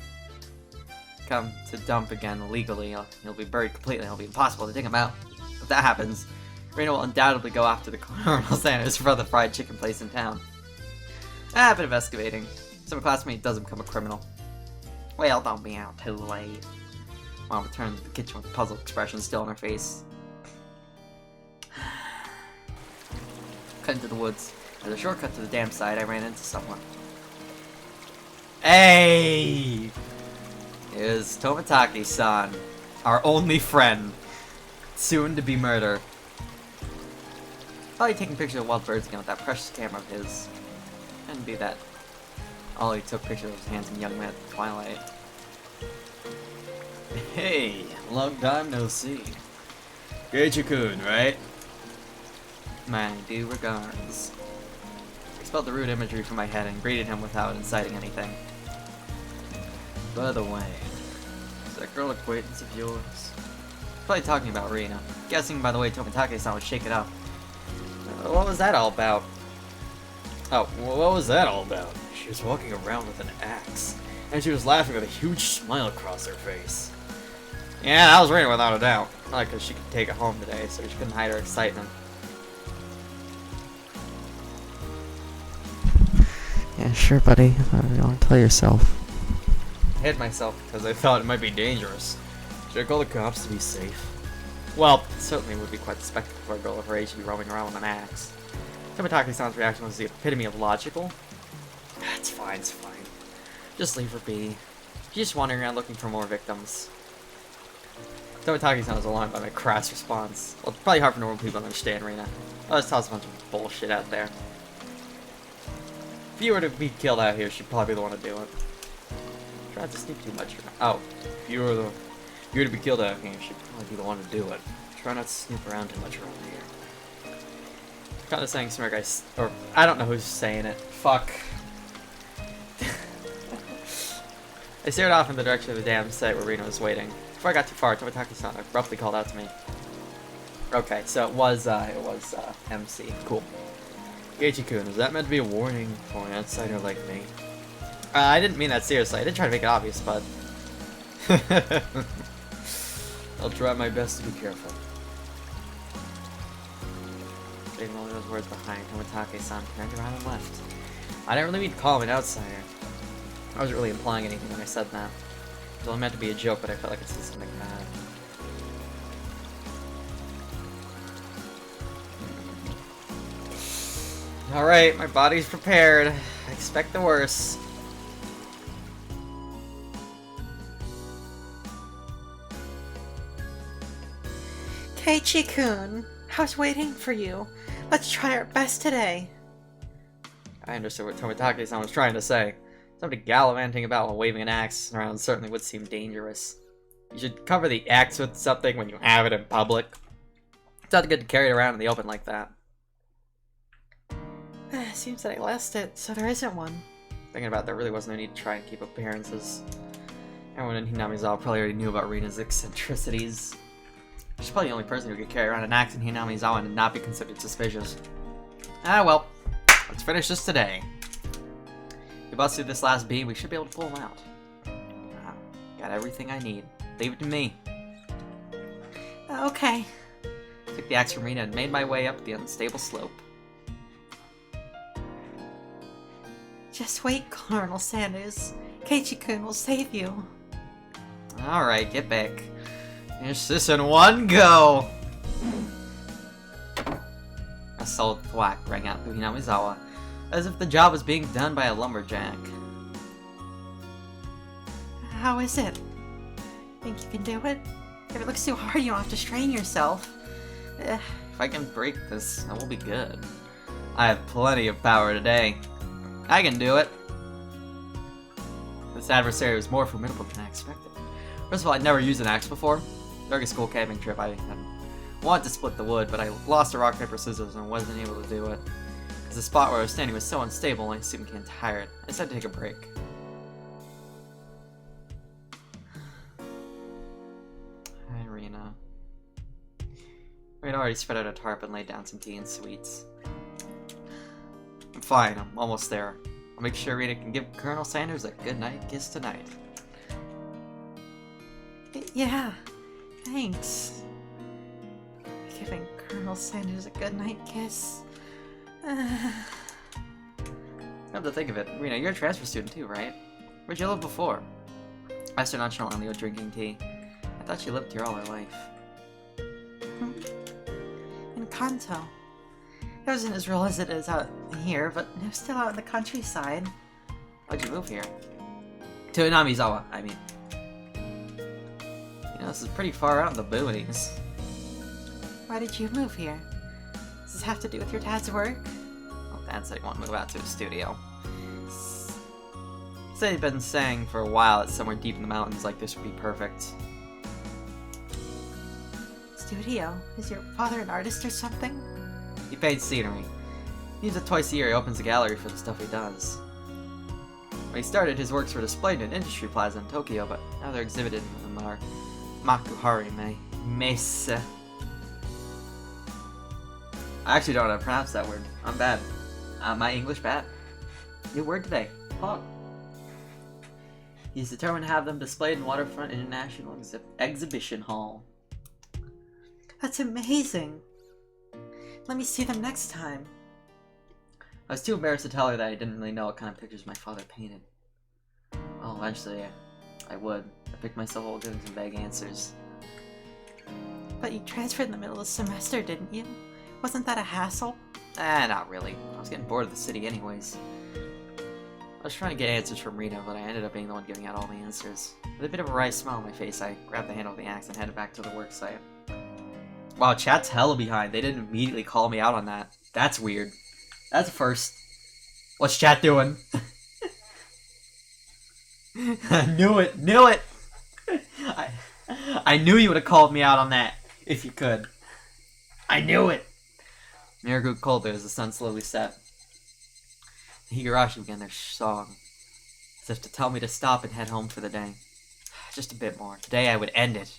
Come to dump again legally. He'll be buried completely. It'll be impossible to dig him out. If that happens, Rena will undoubtedly go after the Colonel Sanders for the fried chicken place in town. A bit of excavating. Some classmate doesn't become a criminal. Well, don't be out too late. Mom returned to the kitchen with a puzzled expression still on her face. Cut into the woods. As a shortcut to the dam side, I ran into someone. Hey! Is Tomitaki-san, our only friend, soon to be murdered. Probably taking pictures of wild birds again with that precious camera of his. Couldn't be that. Ollie took pictures of his handsome young man at the twilight. Hey, long time no see. Keiichi-kun, right? My due regards. I expelled the rude imagery from my head and greeted him without inciting anything. By the way, is that girl acquaintance of yours? Probably talking about Rena. Guessing by the way Tomitake-san would shake it up. What was that all about? Oh, what was that all about? She was walking around with an axe, and she was laughing with a huge smile across her face. Yeah, that was Rena without a doubt. Not because she could take it home today, so she couldn't hide her excitement. Yeah, sure, buddy. You want to tell yourself. I hid myself because I thought it might be dangerous. Should I call the cops to be safe? Well, it certainly would be quite the spectacle for a girl of her age to be roaming around with an axe. Tomitake-san's reaction was the epitome of logical. It's fine, it's fine. Just leave her be. She's just wandering around looking for more victims. Tomitake-san was alarmed by my crass response. Well, it's probably hard for normal people to understand, Rena. I'll just toss a bunch of bullshit out there. If you were to be killed out here, she'd probably be the one to do it. Try not to sneak too much. Oh, if you were to be killed out here, she'd probably be the one to do it. Try not to snoop around too much around here. Kind of saying smirk, or I don't know who's saying it. Fuck. I stared off in the direction of the damn site where Rena was waiting. Before I got too far, Tomitake-san abruptly called out to me. Okay, so it was MC. Cool. Geichi-kun, is that meant to be a warning for an outsider like me? I didn't mean that seriously. I did try to make it obvious, but... I'll try my best to be careful. Leaving all those words behind, Tomitake-san turned around and left. I didn't really mean to call him an outsider. I wasn't really implying anything when I said that. It was only meant to be a joke, but I felt like I said something bad. Alright, my body's prepared. I expect the worst. Keiichi-kun, I was waiting for you. Let's try our best today. I understood what Tomitake-san was trying to say. Somebody gallivanting about while waving an axe around certainly would seem dangerous. You should cover the axe with something when you have it in public. It's not good to carry it around in the open like that. Seems that I lost it, so there isn't one. Thinking about it, there really was no need to try and keep appearances. Everyone in Hinamizawa probably already knew about Rena's eccentricities. She's probably the only person who could carry around an axe in Hinamizawa and not be considered suspicious. Ah well, let's finish this today. If we bust through this last beam, we should be able to pull him out. Ah, got everything I need. Leave it to me. Okay. Took the axe from Rena and made my way up the unstable slope. Just wait, Colonel Sanders. Keiichi-kun will save you. Alright, get back. Finish this in one go! A solid thwack rang out through Hinamizawa, as if the job was being done by a lumberjack. How is it? Think you can do it? If it looks too hard, you don't have to strain yourself. If I can break this, that will be good. I have plenty of power today. I can do it. This adversary was more formidable than I expected. First of all, I'd never used an axe before. During a school camping trip, I wanted to split the wood, but I lost a rock, paper, scissors and wasn't able to do it. Because the spot where I was standing was so unstable and I seemed getting tired. I decided to take a break. Hi, Rena. We had already spread out a tarp and laid down some tea and sweets. I'm fine, I'm almost there. I'll make sure Rena can give Colonel Sanders a goodnight kiss tonight. Yeah, thanks. Giving Colonel Sanders a goodnight kiss. Come to think of it, Rena, you're a transfer student too, right? Where'd you live before? I asked her nonchalantly while drinking tea. I thought she lived here all her life. In Kanto. It wasn't as rural as it is out here, but it was still out in the countryside. Why'd you move here? To Hinamizawa, I mean. You know, this is pretty far out in the boonies. Why did you move here? Does this have to do with your dad's work? Well, Dad said he wanted to move out to a studio. Said he'd been saying for a while that somewhere deep in the mountains like this would be perfect. Studio? Is your father an artist or something? He paints scenery. He uses it twice a year. He opens a gallery for the stuff he does. When he started, his works were displayed in an industry plaza in Tokyo, but now they're exhibited in our Makuhari Mese. I actually don't know how to pronounce that word. I'm bad. My English bad. New word today. Pog. He's determined to have them displayed in Waterfront International Exhibition Hall. That's amazing. Let me see them next time. I was too embarrassed to tell her that I didn't really know what kind of pictures my father painted. Oh, eventually I would. I picked myself all giving some vague answers. But you transferred in the middle of the semester, didn't you? Wasn't that a hassle? Not really. I was getting bored of the city anyways. I was trying to get answers from Rena, but I ended up being the one giving out all the answers. With a bit of a wry smile on my face, I grabbed the handle of the axe and headed back to the work site. Wow, chat's hella behind. They didn't immediately call me out on that. That's weird. That's a first. What's chat doing? Knew it! Knew it! I knew you would have called me out on that, if you could. I knew it! The air grew colder as the sun slowly set. The Higurashi began their song, as if to tell me to stop and head home for the day. Just a bit more. Today I would end it.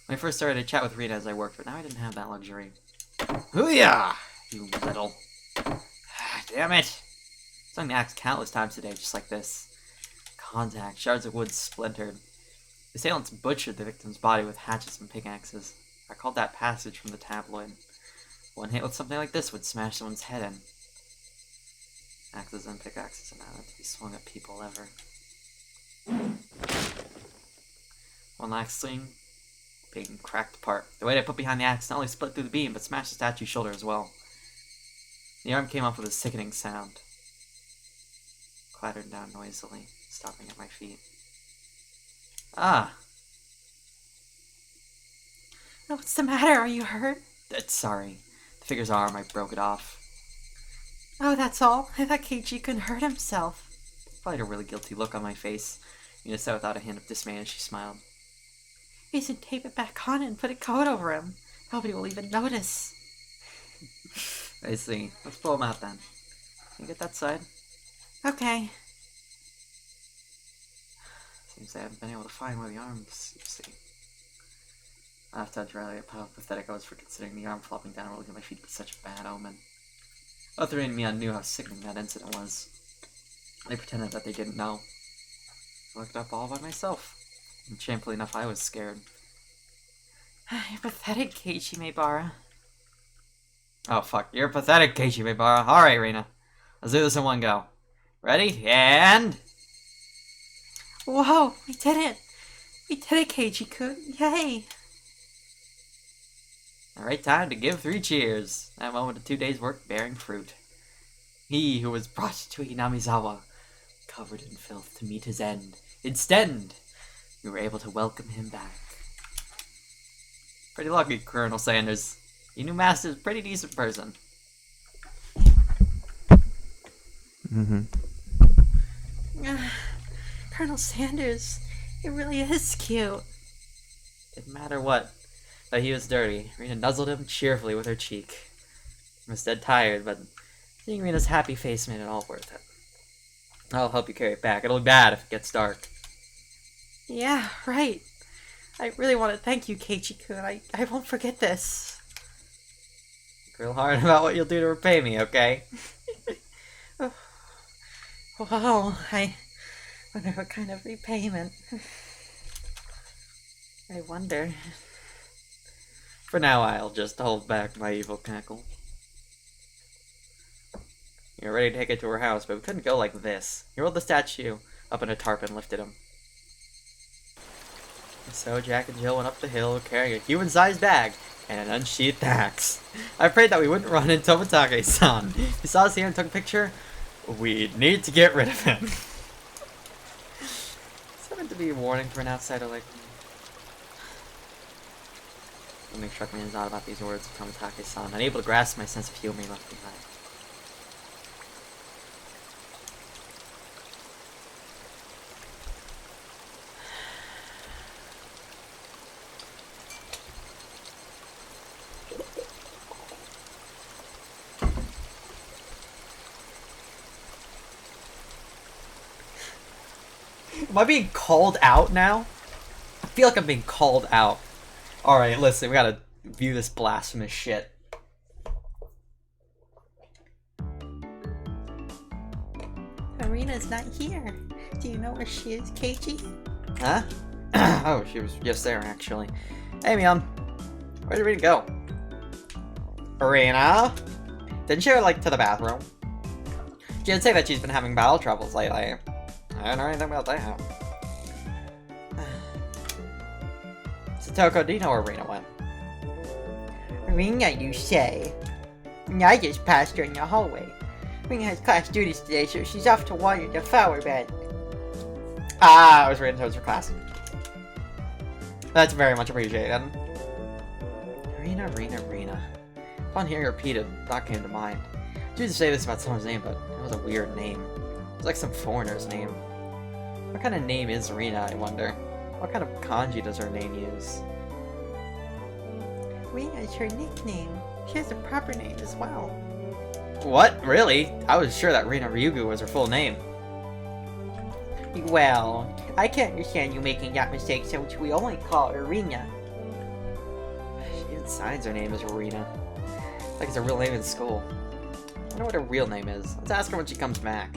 When I first started to chat with Rita as I worked, but now I didn't have that luxury. Hoo-yah! You little... Damn it! I swung the axe countless times today, just like this. Contact, shards of wood splintered. The assailants butchered the victim's body with hatchets and pickaxes. I called that passage from the tabloid. One hit with something like this would smash someone's head in. Axes and pickaxes are not meant to be swung at people ever. One last swing, being cracked apart. The weight I put behind the axe not only split through the beam, but smashed the statue's shoulder as well. The arm came off with a sickening sound. Clattered down noisily, stopping at my feet. Ah! Oh, what's the matter? Are you hurt? Sorry. The figure's arm, I broke it off. Oh, that's all? I thought Keiichi couldn't hurt himself. Probably had a really guilty look on my face. Mina said without a hint of dismay as she smiled. You should tape it back on and put a coat over him. Nobody will even notice. I see. Let's pull him out then. Can you get that side? Okay. Seems I haven't been able to find where the arms, you see. I have to judge Riley how pathetic I was for considering the arm flopping down and rolling at my feet was such a bad omen. Other and Mia knew how sickening that incident was. They pretended that they didn't know. I looked up all by myself. And shamefully enough, I was scared. You're pathetic, Keiichi Maebara. Oh fuck, you're pathetic, Keiichi Maebara. Alright, Rena. Let's do this in one go. Ready? And... Whoa, we did it! We did it, Keiichi-kun. Yay! Alright, time to give 3 cheers. That moment of 2 days' work bearing fruit. He who was brought to Inamizawa, covered in filth to meet his end. Instead, we were able to welcome him back. Pretty lucky, Colonel Sanders. Your new master's a pretty decent person. Colonel Sanders, it really is cute. Didn't matter what. But he was dirty. Rena nuzzled him cheerfully with her cheek. He was dead tired, but seeing Rena's happy face made it all worth it. I'll help you carry it back. It'll be bad if it gets dark. Yeah, right. I really want to thank you, Keiichi-kun. I won't forget this. Think real hard about what you'll do to repay me, okay? Well, I wonder what kind of repayment. I wonder. For now, I'll just hold back my evil cackle. You're ready to take it to her house, but we couldn't go like this. He rolled the statue up in a tarp and lifted him. So Jack and Jill went up the hill carrying a human-sized bag and an unsheathed axe. I prayed that we wouldn't run into Tomatake-san. If he saw us here and took a picture, we'd need to get rid of him. Is that meant to be a warning for an outsider like me? Something struck me as odd about these words of Tomatake-san, unable to grasp my sense of humor he left behind. Am I being called out now? I feel like I'm being called out. Alright, listen, we gotta view this blasphemous shit. Arena's not here. Do you know where she is, Keiji? Huh? Oh, she was just there, actually. Hey, Mion. Where'd Arena go? Arena? Didn't she go, like, to the bathroom? She did say that she's been having bowel troubles lately. I don't know anything about that. Satoko, do you know where Arena went? Arena, you say? I just passed her in the hallway. Arena has class duties today, so she's off to water the flower bed. Ah, I was reading towards her class. That's very much appreciated. Arena. Upon hearing repeated, that came to mind. I used to say this about someone's name, but it was a weird name. It was like some foreigner's name. What kind of name is Arena, I wonder? What kind of kanji does her name use? Arena is her nickname. She has a proper name as well. What? Really? I was sure that Rina Ryugu was her full name. Well, I can't understand you making that mistake, so we only call her Arena. She even signs her name as Arena. Like it's a real name in school. I wonder what her real name is. Let's ask her when she comes back.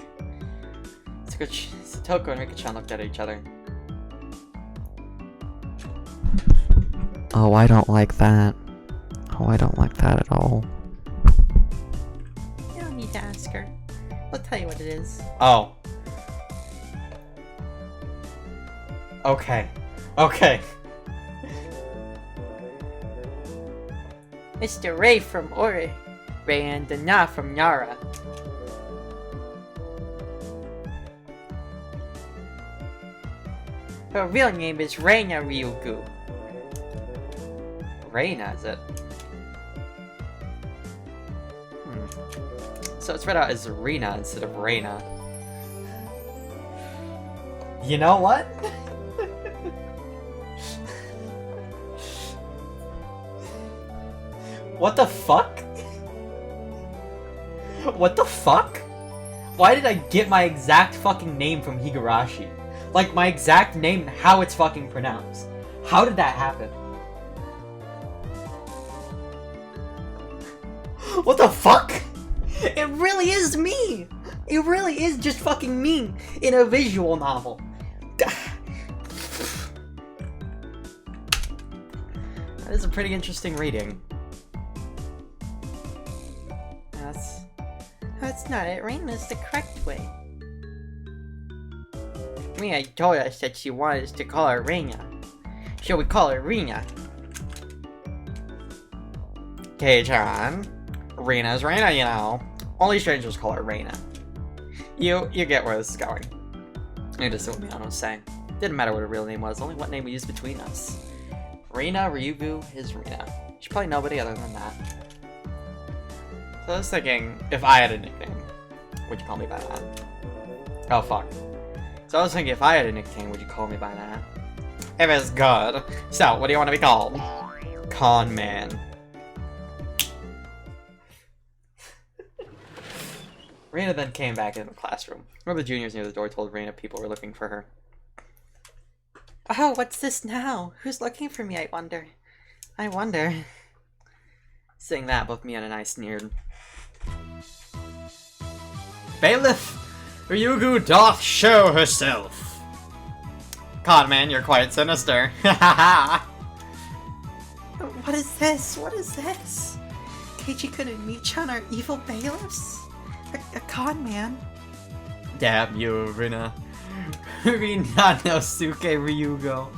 Satoko and Rika-chan looked at each other. Oh, I don't like that. Oh, I don't like that at all. You don't need to ask her. I'll tell you what it is. Oh. Okay. It's the Ray from Ore, Ray and the Na from Nara. Her real name is Reina Ryugu. Reina, is it? So it's read out as Rena instead of Reina. You know what? What the fuck? What the fuck? Why did I get my exact fucking name from Higurashi? Like, my exact name and how it's fucking pronounced. How did that happen? What the fuck? It really is me! It really is just fucking me in a visual novel. That is a pretty interesting reading. That's not it. Reina's the correct way. Rina told us that she wanted us to call her Reina. So we call her Rina. K-chan. Reina's Reina, you know. Only strangers call her Reina. You get where this is going. You just what Miano was saying. Didn't matter what her real name was, only what name we used between us. Reina Ryugu is Reina. She's probably nobody other than that. So I was thinking, if I had a nickname, would you call me by that? Oh fuck. So I was thinking, if I had a nickname, would you call me by that? If it's good. So, what do you want to be called? Con Man. Reina then came back into the classroom. One of the juniors near the door told Reina people were looking for her. Oh, what's this now? Who's looking for me, I wonder? Saying that, both Mion and I sneered. Bailiff Ryugu doth show herself. Con Man, you're quite sinister. What is this? Keiji couldn't meet on our evil bailiffs? A con man? Damn you, Rina. Rina no Suke Ryugo.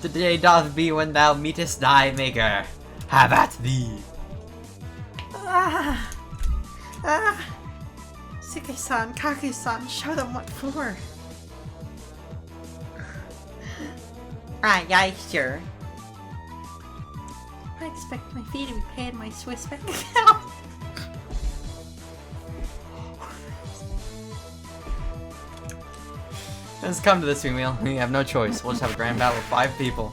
Today doth be when thou meetest thy maker. Have at thee. Suke-san, Kaku-san, show them what for. Aye, sure. I expect my fee to be paid in my Swiss bank account. Let's come to this, Meal. We have no choice. We'll just have a grand battle with 5 people.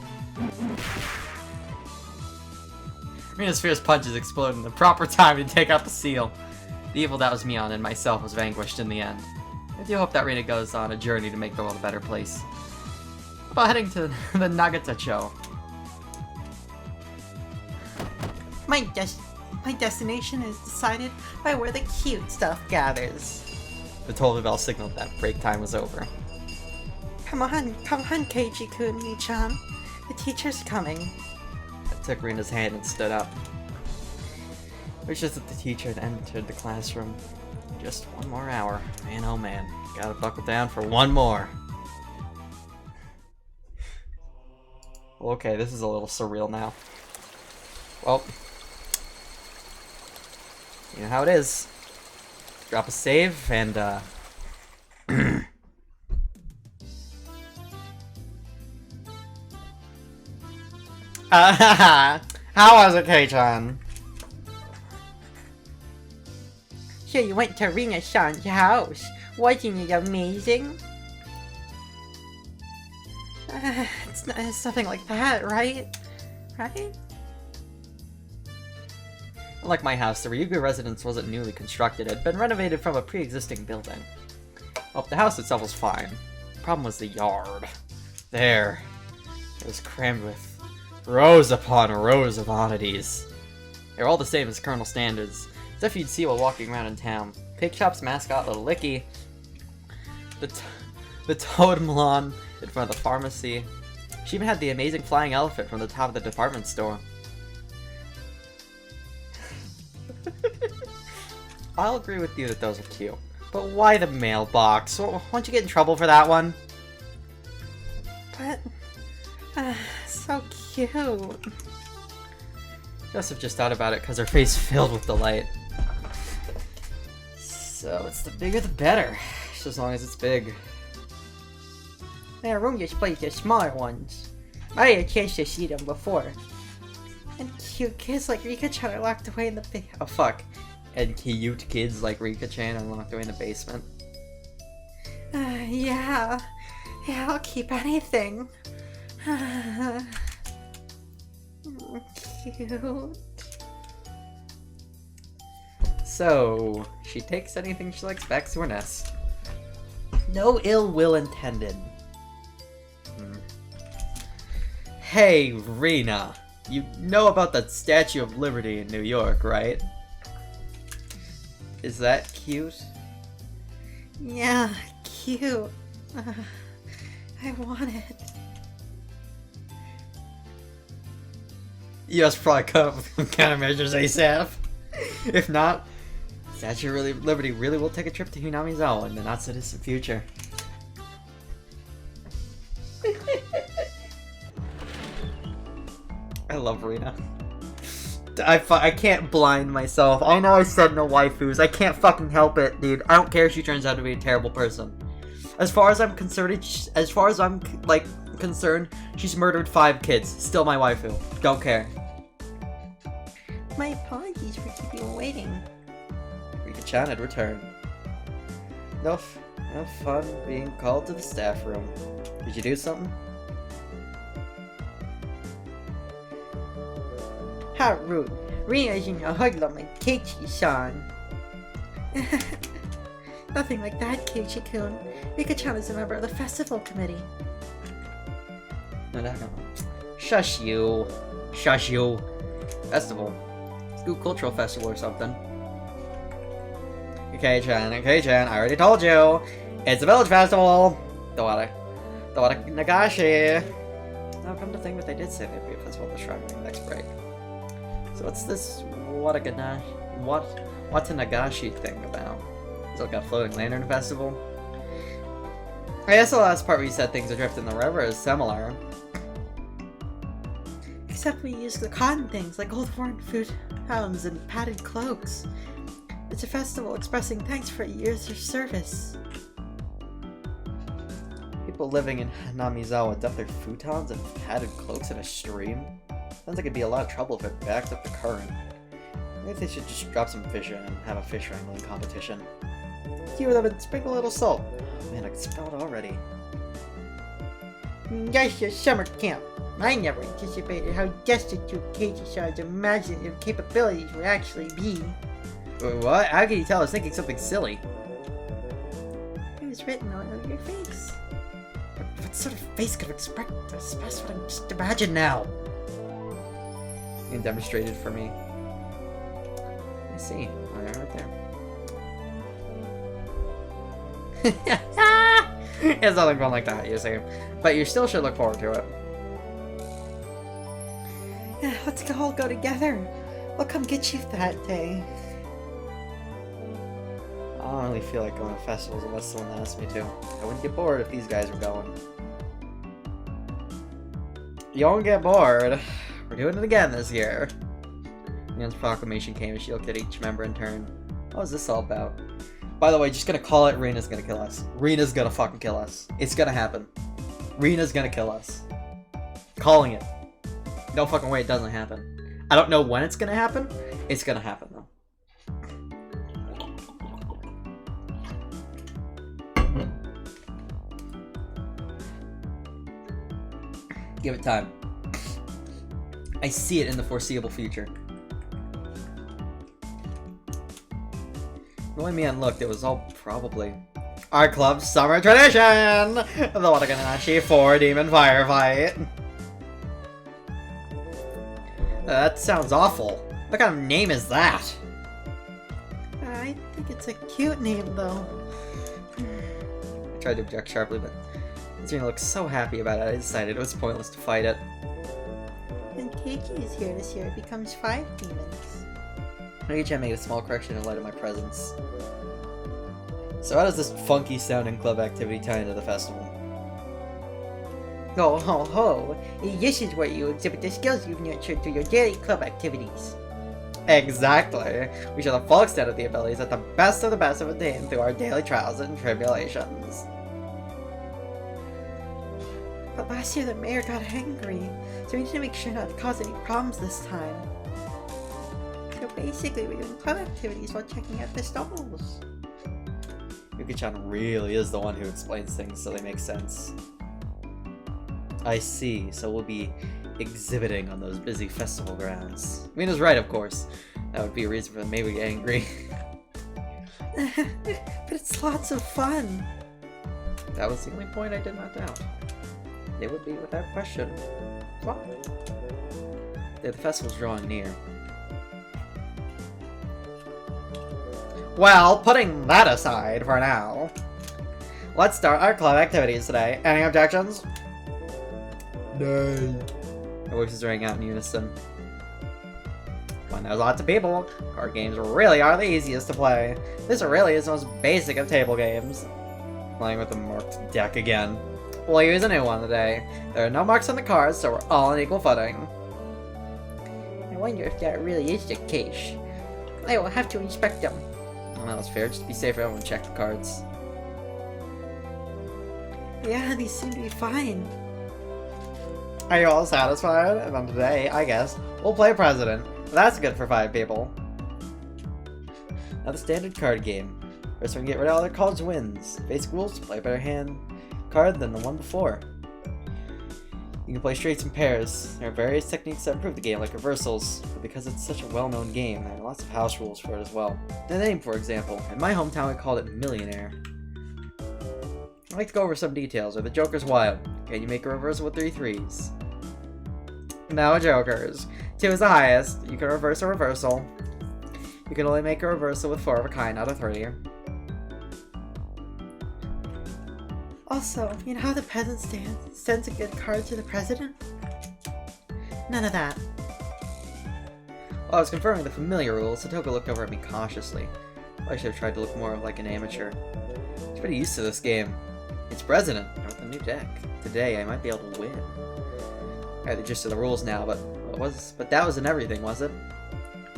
Rina's fierce punches exploded in the proper time to take out the seal. The evil that was Mion and myself was vanquished in the end. I do hope that Rena goes on a journey to make the world a better place. About heading to the Nagata show. My destination is decided by where the cute stuff gathers. The toll bell signaled that break time was over. Come on, Keiji-kun, Mi-chan. The teacher's coming. I took Rena's hand and stood up. It was just that the teacher had entered the classroom. Just one more hour. Man, oh man. Gotta buckle down for one more. Well, okay, this is a little surreal now. Well, you know how it is. Drop a save and, how was it, Kei-chan? So you went to Rina-san's house. Wasn't it amazing? It's nothing like that, right? Right? Unlike my house, the Ryugu residence wasn't newly constructed. It had been renovated from a pre-existing building. Well, the house itself was fine. The problem was the yard. There. It was crammed with rows upon rows of oddities. They were all the same as Colonel Standards, as if you'd see while walking around in town. Pig Shop's mascot, Little Licky. The totem lawn in front of the pharmacy. She even had the amazing flying elephant from the top of the department store. I'll agree with you that those are cute. But why the mailbox? Won't you get in trouble for that one? But, so cute. Joseph just thought about it because her face filled with delight. So it's the bigger the better, just as long as it's big. Their room displays the smaller ones. I had a chance to see them before. And cute kids like Rika-chan are locked away in the Oh fuck. And cute kids like Rika-chan are locked away in the basement. Yeah. Yeah, I'll keep anything. Cute. So, she takes anything she likes back to her nest. No ill will intended. Hey, Rena. You know about the Statue of Liberty in New York, right? Is that cute? Yeah, cute. I want it. You must probably come up with some countermeasures ASAP. If not, Statue of Liberty really will take a trip to Hinamizawa in the not-so-distant future. I love Rena. I can't blind myself. I know I said no waifus. I can't fucking help it, dude. I don't care if she turns out to be a terrible person. As far as I'm concerned, she's murdered 5 kids. Still my waifu. Don't care. My apologies for keeping you waiting. Rika-chan had returned. No fun being called to the staff room. Did you do something? How rude. Rina's in a hoodlum like Keiichi-san. Nothing like that, Keiichi-kun. Rika-chan is a member of the festival committee. No. Shush you. Shush you. Festival. School cultural festival or something. Okay-chan, I already told you. It's a village festival. Dawara Nagashi. Now come to think that they did say there'd be a festival at the shrine during the next break. So what's this Watanagashi thing about? Is it like a floating lantern festival? I guess the last part where you said things adrift in the river is similar. Except we use the cotton things like old worn food hounds and padded cloaks. It's a festival expressing thanks for years of service. People living in Hinamizawa dumped their futons and padded cloaks in a stream? Sounds like it'd be a lot of trouble if it backed up the current. Maybe they should just drop some fish in and have a fish wrangling competition. Cue them and sprinkle a little salt. Man, I can smell it already. That's just summer camp. I never anticipated how destitute Keiichi-san's imaginative capabilities would actually be. Wait, what? How can you tell I was thinking something silly? It was is written all over your face. What sort of face could express what I'm just imagine now? You can demonstrate it for me. I see. Right there. It's nothing fun like that, you see. But you still should look forward to it. Yeah, let's all go together. We'll come get you that day. I don't really feel like going to festivals unless someone asks me to. I wouldn't get bored if these guys were going. You won't get bored. We're doing it again this year. Nan's proclamation came and she looked at each member in turn. What was this all about? By the way, just gonna call it, Rena's gonna kill us. Rena's gonna fucking kill us. It's gonna happen. Rena's gonna kill us. Calling it. No fucking way it doesn't happen. I don't know when it's gonna happen. It's gonna happen though. Give it time. I see it in the foreseeable future. Knowing me unlooked, it was all probably our club's summer tradition! The Wataganashi 4 Demon Firefight. That sounds awful. What kind of name is that? I think it's a cute name, though. I tried to object sharply, but Zena looked so happy about it, I decided it was pointless to fight it. When Keiki is here this year, it becomes 5 demons. Nagi-chan made a small correction in light of my presence. So how does this funky sounding club activity tie into the festival? Ho ho ho! This is where you exhibit the skills you've nurtured through your daily club activities. Exactly! We show the full extent of the abilities that the best of the best have attained through our daily trials and tribulations. But last year the mayor got angry, so we need to make sure not to cause any problems this time. So basically we're doing club activities while checking out the stalls. Yuki-chan really is the one who explains things so they make sense. I see, so we'll be exhibiting on those busy festival grounds. Mina's right, of course. That would be a reason for them maybe to get angry. But it's lots of fun. That was the only point I did not doubt. It would be without question. What? The festival's drawing near. Well, putting that aside for now, let's start our club activities today. Any objections? No. The voices rang out in unison. When there's lots of people, card games really are the easiest to play. This really is the most basic of table games. Playing with the marked deck again. We'll use a new one today. There are no marks on the cards, so we're all on equal footing. I wonder if that really is the case. I will have to inspect them. Well, that was fair. Just to be safe, everyone check the cards. Yeah, these seem to be fine. Are you all satisfied? And then today, I guess, we'll play President. That's good for 5 people. Now the standard card game. First one to get rid of all their cards wins. Basic rules, play a better hand card than the one before. You can play straights and pairs. There are various techniques that improve the game, like reversals, but because it's such a well-known game, there are lots of house rules for it as well. The name, for example. In my hometown, we called it Millionaire. I'd like to go over some details. Are the jokers wild? Can you make a reversal with 3 threes? No jokers. 2 is the highest. You can reverse a reversal. You can only make a reversal with 4 of a kind out of 3. Also, you know how the peasant sends a good card to the president? None of that. While I was confirming the familiar rules, Satoko looked over at me cautiously. I should have tried to look more like an amateur. She's pretty used to this game. It's President, with a new deck. Today, I might be able to win. I have the gist of the rules now, but that wasn't everything, was it?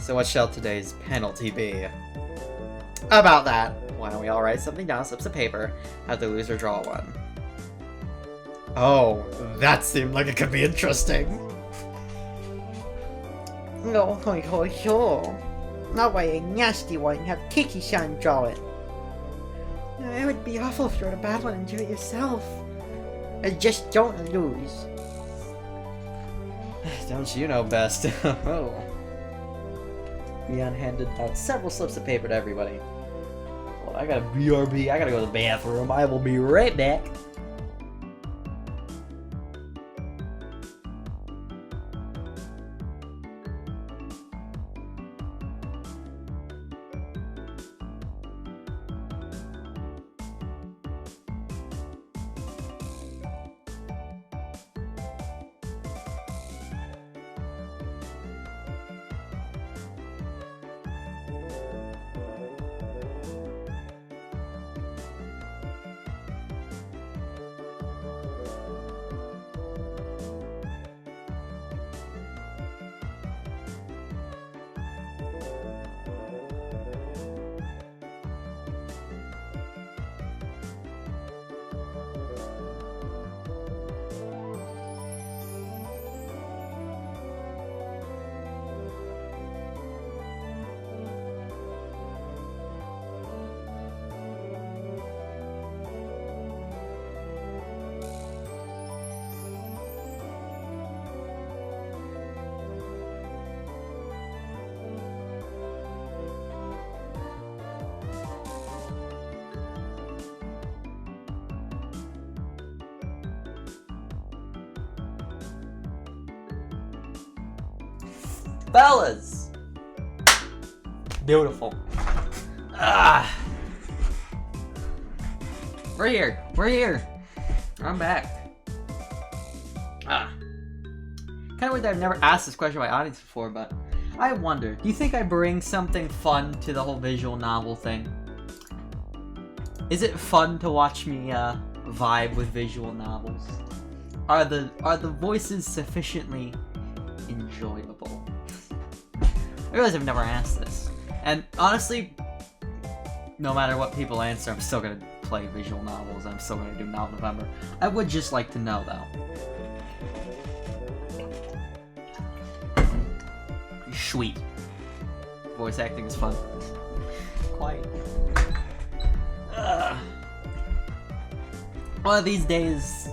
So what shall today's penalty be? About that, why don't we all write something down on slips of paper, have the loser draw one. Oh, that seemed like it could be interesting. No, ho. Not why a nasty one, have Kiki-san draw it. It would be awful if you wrote a bad one and do it yourself. Just don't lose. Don't you know best? Oh. Leon handed out several slips of paper to everybody. I gotta BRB. I gotta go to the bathroom. I will be right back. Fellas! Beautiful. Ah! We're here. We're here. I'm back. Ah. Kind of weird that I've never asked this question to my audience before, but I wonder, do you think I bring something fun to the whole visual novel thing? Is it fun to watch me vibe with visual novels? Are the voices sufficiently enjoyable? I realize I've never asked this. And honestly, no matter what people answer, I'm still gonna play visual novels. I'm still gonna do Novel November. I would just like to know, though. Sweet. Voice acting is fun. Quiet. One of these days,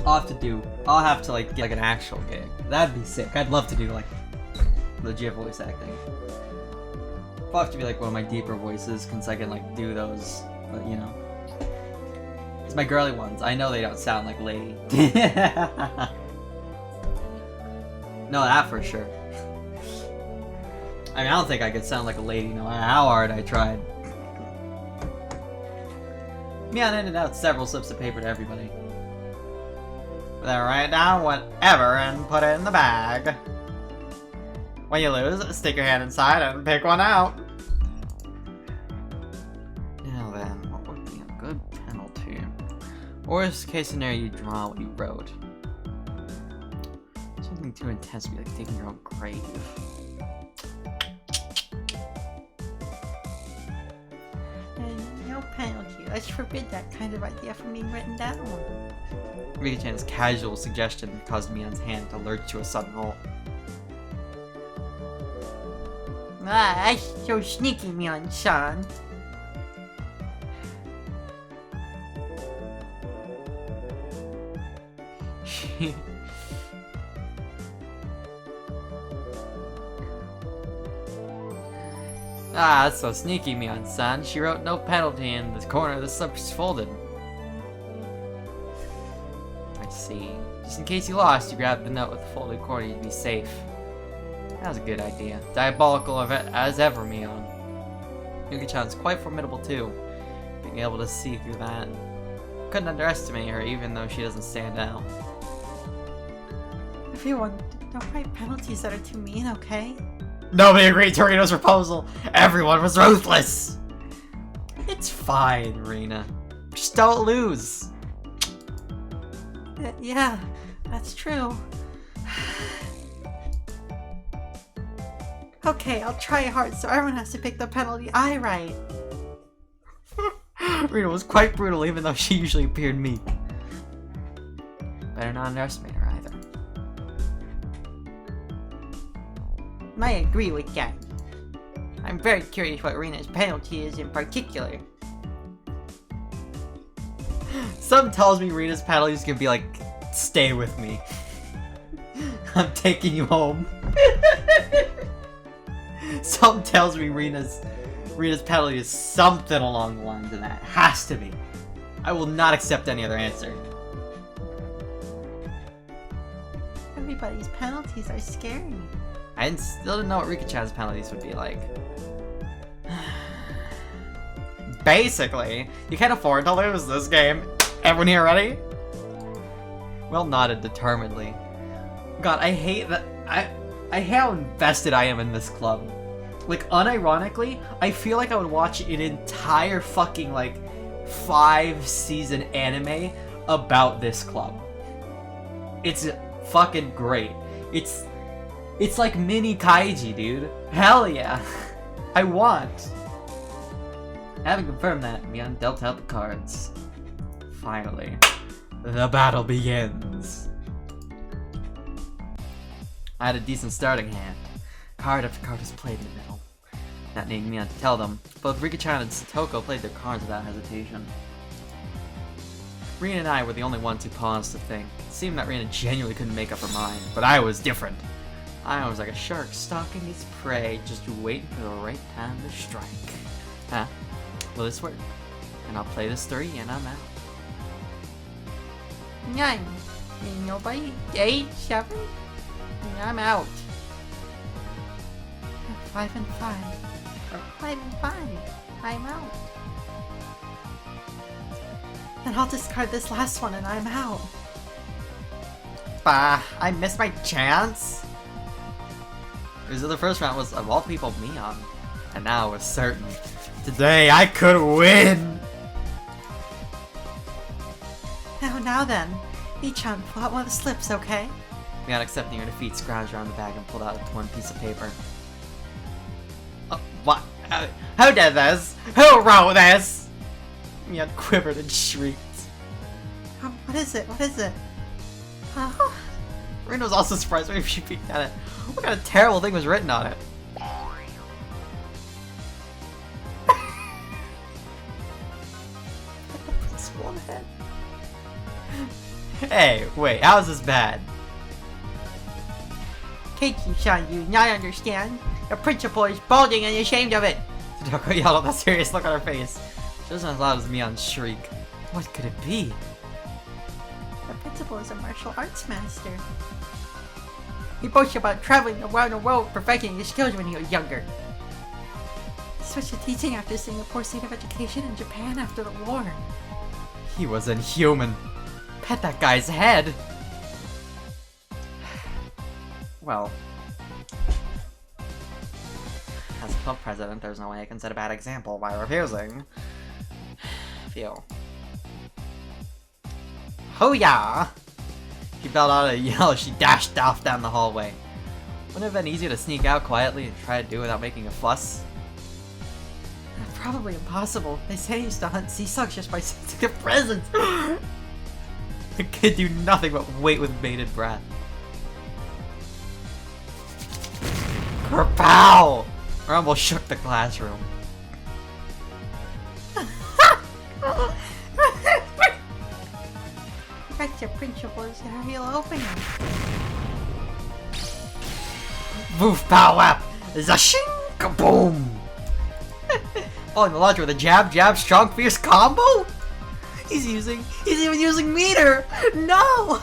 I'll have to like get like an actual gig. That'd be sick. I'd love to do like legit voice acting. I'll have to be like one of my deeper voices, since I can like do those, but you know. It's my girly ones. I know they don't sound like lady. No, that for sure. I mean, I don't think I could sound like a lady no matter how hard I tried. Meow handed out several slips of paper to everybody. Then write down whatever and put it in the bag. When you lose, stick your hand inside and pick one out. Now then, what would be a good penalty? Worst case scenario, you draw what you wrote. Something too intense would be like digging your own grave. No penalty. Let's forbid that kind of idea from being written down. Rika-chan's casual suggestion caused Mion's hand to lurch to a sudden roll. Ah, that's so sneaky, Mion-san. Ah, that's so sneaky, Mion-san. She wrote no penalty in the corner of the slips folded. I see. Just in case you lost, you grabbed the note with the folded corner, you'd be safe. That was a good idea. Diabolical of it as ever, Mion. Yuki-chan's quite formidable too, being able to see through that. Couldn't underestimate her, even though she doesn't stand out. Everyone, don't write penalties that are too mean, okay? Nobody agreed to Reno's proposal. Everyone was ruthless. It's fine, Rena. Just don't lose. Yeah, that's true. Okay, I'll try hard so everyone has to pick the penalty I write. Rena was quite brutal, even though she usually appeared meek. Better not underestimate her either. I agree with that. I'm very curious what Rena's penalty is in particular. Some tells me Rena's penalty is gonna be like, stay with me. I'm taking you home. Some tells me Rena's Rita's penalty is something along the lines of that. Has to be. I will not accept any other answer. Everybody's penalties are scary. I still didn't know what Rika-chan's penalties would be like. Basically, you can't afford to lose this game. Everyone here ready? Well nodded determinedly. God, I hate that. I hate how invested I am in this club. Like, unironically, I feel like I would watch an entire fucking, like, 5-season anime about this club. It's fucking great. It's like mini Kaiji, dude. Hell yeah. I want. Having confirmed that, Mion dealt out the cards. Finally, the battle begins. I had a decent starting hand. Card after card was played in the middle. Not needing Mion to tell them, both Rika-chan and Satoko played their cards without hesitation. Rena and I were the only ones who paused to think. It seemed that Rena genuinely couldn't make up her mind, but I was different. I was like a shark stalking its prey, just waiting for the right time to strike. Huh? Will this work? And I'll play this 3 and I'm out. 9. Ain't nobody. 8, 7. I'm out. 5 and 5. 5 and 5. I'm out. Then I'll discard this last one and I'm out. Bah, I missed my chance. The first round was, of all people, Mion. And now it was certain. Today I could win! Now then. Ichan, pull out one of the slips, okay? Mion, accepting her defeat, scrounged around the bag and pulled out a torn piece of paper. What? Who did this? Who wrote this? Mion quivered and shrieked. What is it? What is it? Rena was also surprised when she peeked at it. What kind of terrible thing was written on it? Hey, wait, how is this bad? Keiki-san, you not understand? The principal is balding and ashamed of it! Sadoko yelled with a serious look on her face. She wasn't as loud as Mion's shriek. What could it be? The principal is a martial arts master. He boasts about traveling around the world perfecting his skills when he was younger. He switched to teaching after seeing the poor state of education in Japan after the war. He was inhuman. Pet that guy's head. Well, as a club president, there's no way I can set a bad example by refusing. Phew. Hoo-yah! She felt out a yell as she dashed off down the hallway. Wouldn't it have been easier to sneak out quietly and try to do it without making a fuss? Probably impossible. They say he used to hunt sea slugs just by sensing their presence. The kid do nothing but wait with bated breath. Kerpow! Rumble shook the classroom. That's the principal is a real opener. Woof pow wap! Zashing kaboom! Following the launcher with a jab, jab, strong, fierce combo? He's even using meter! No!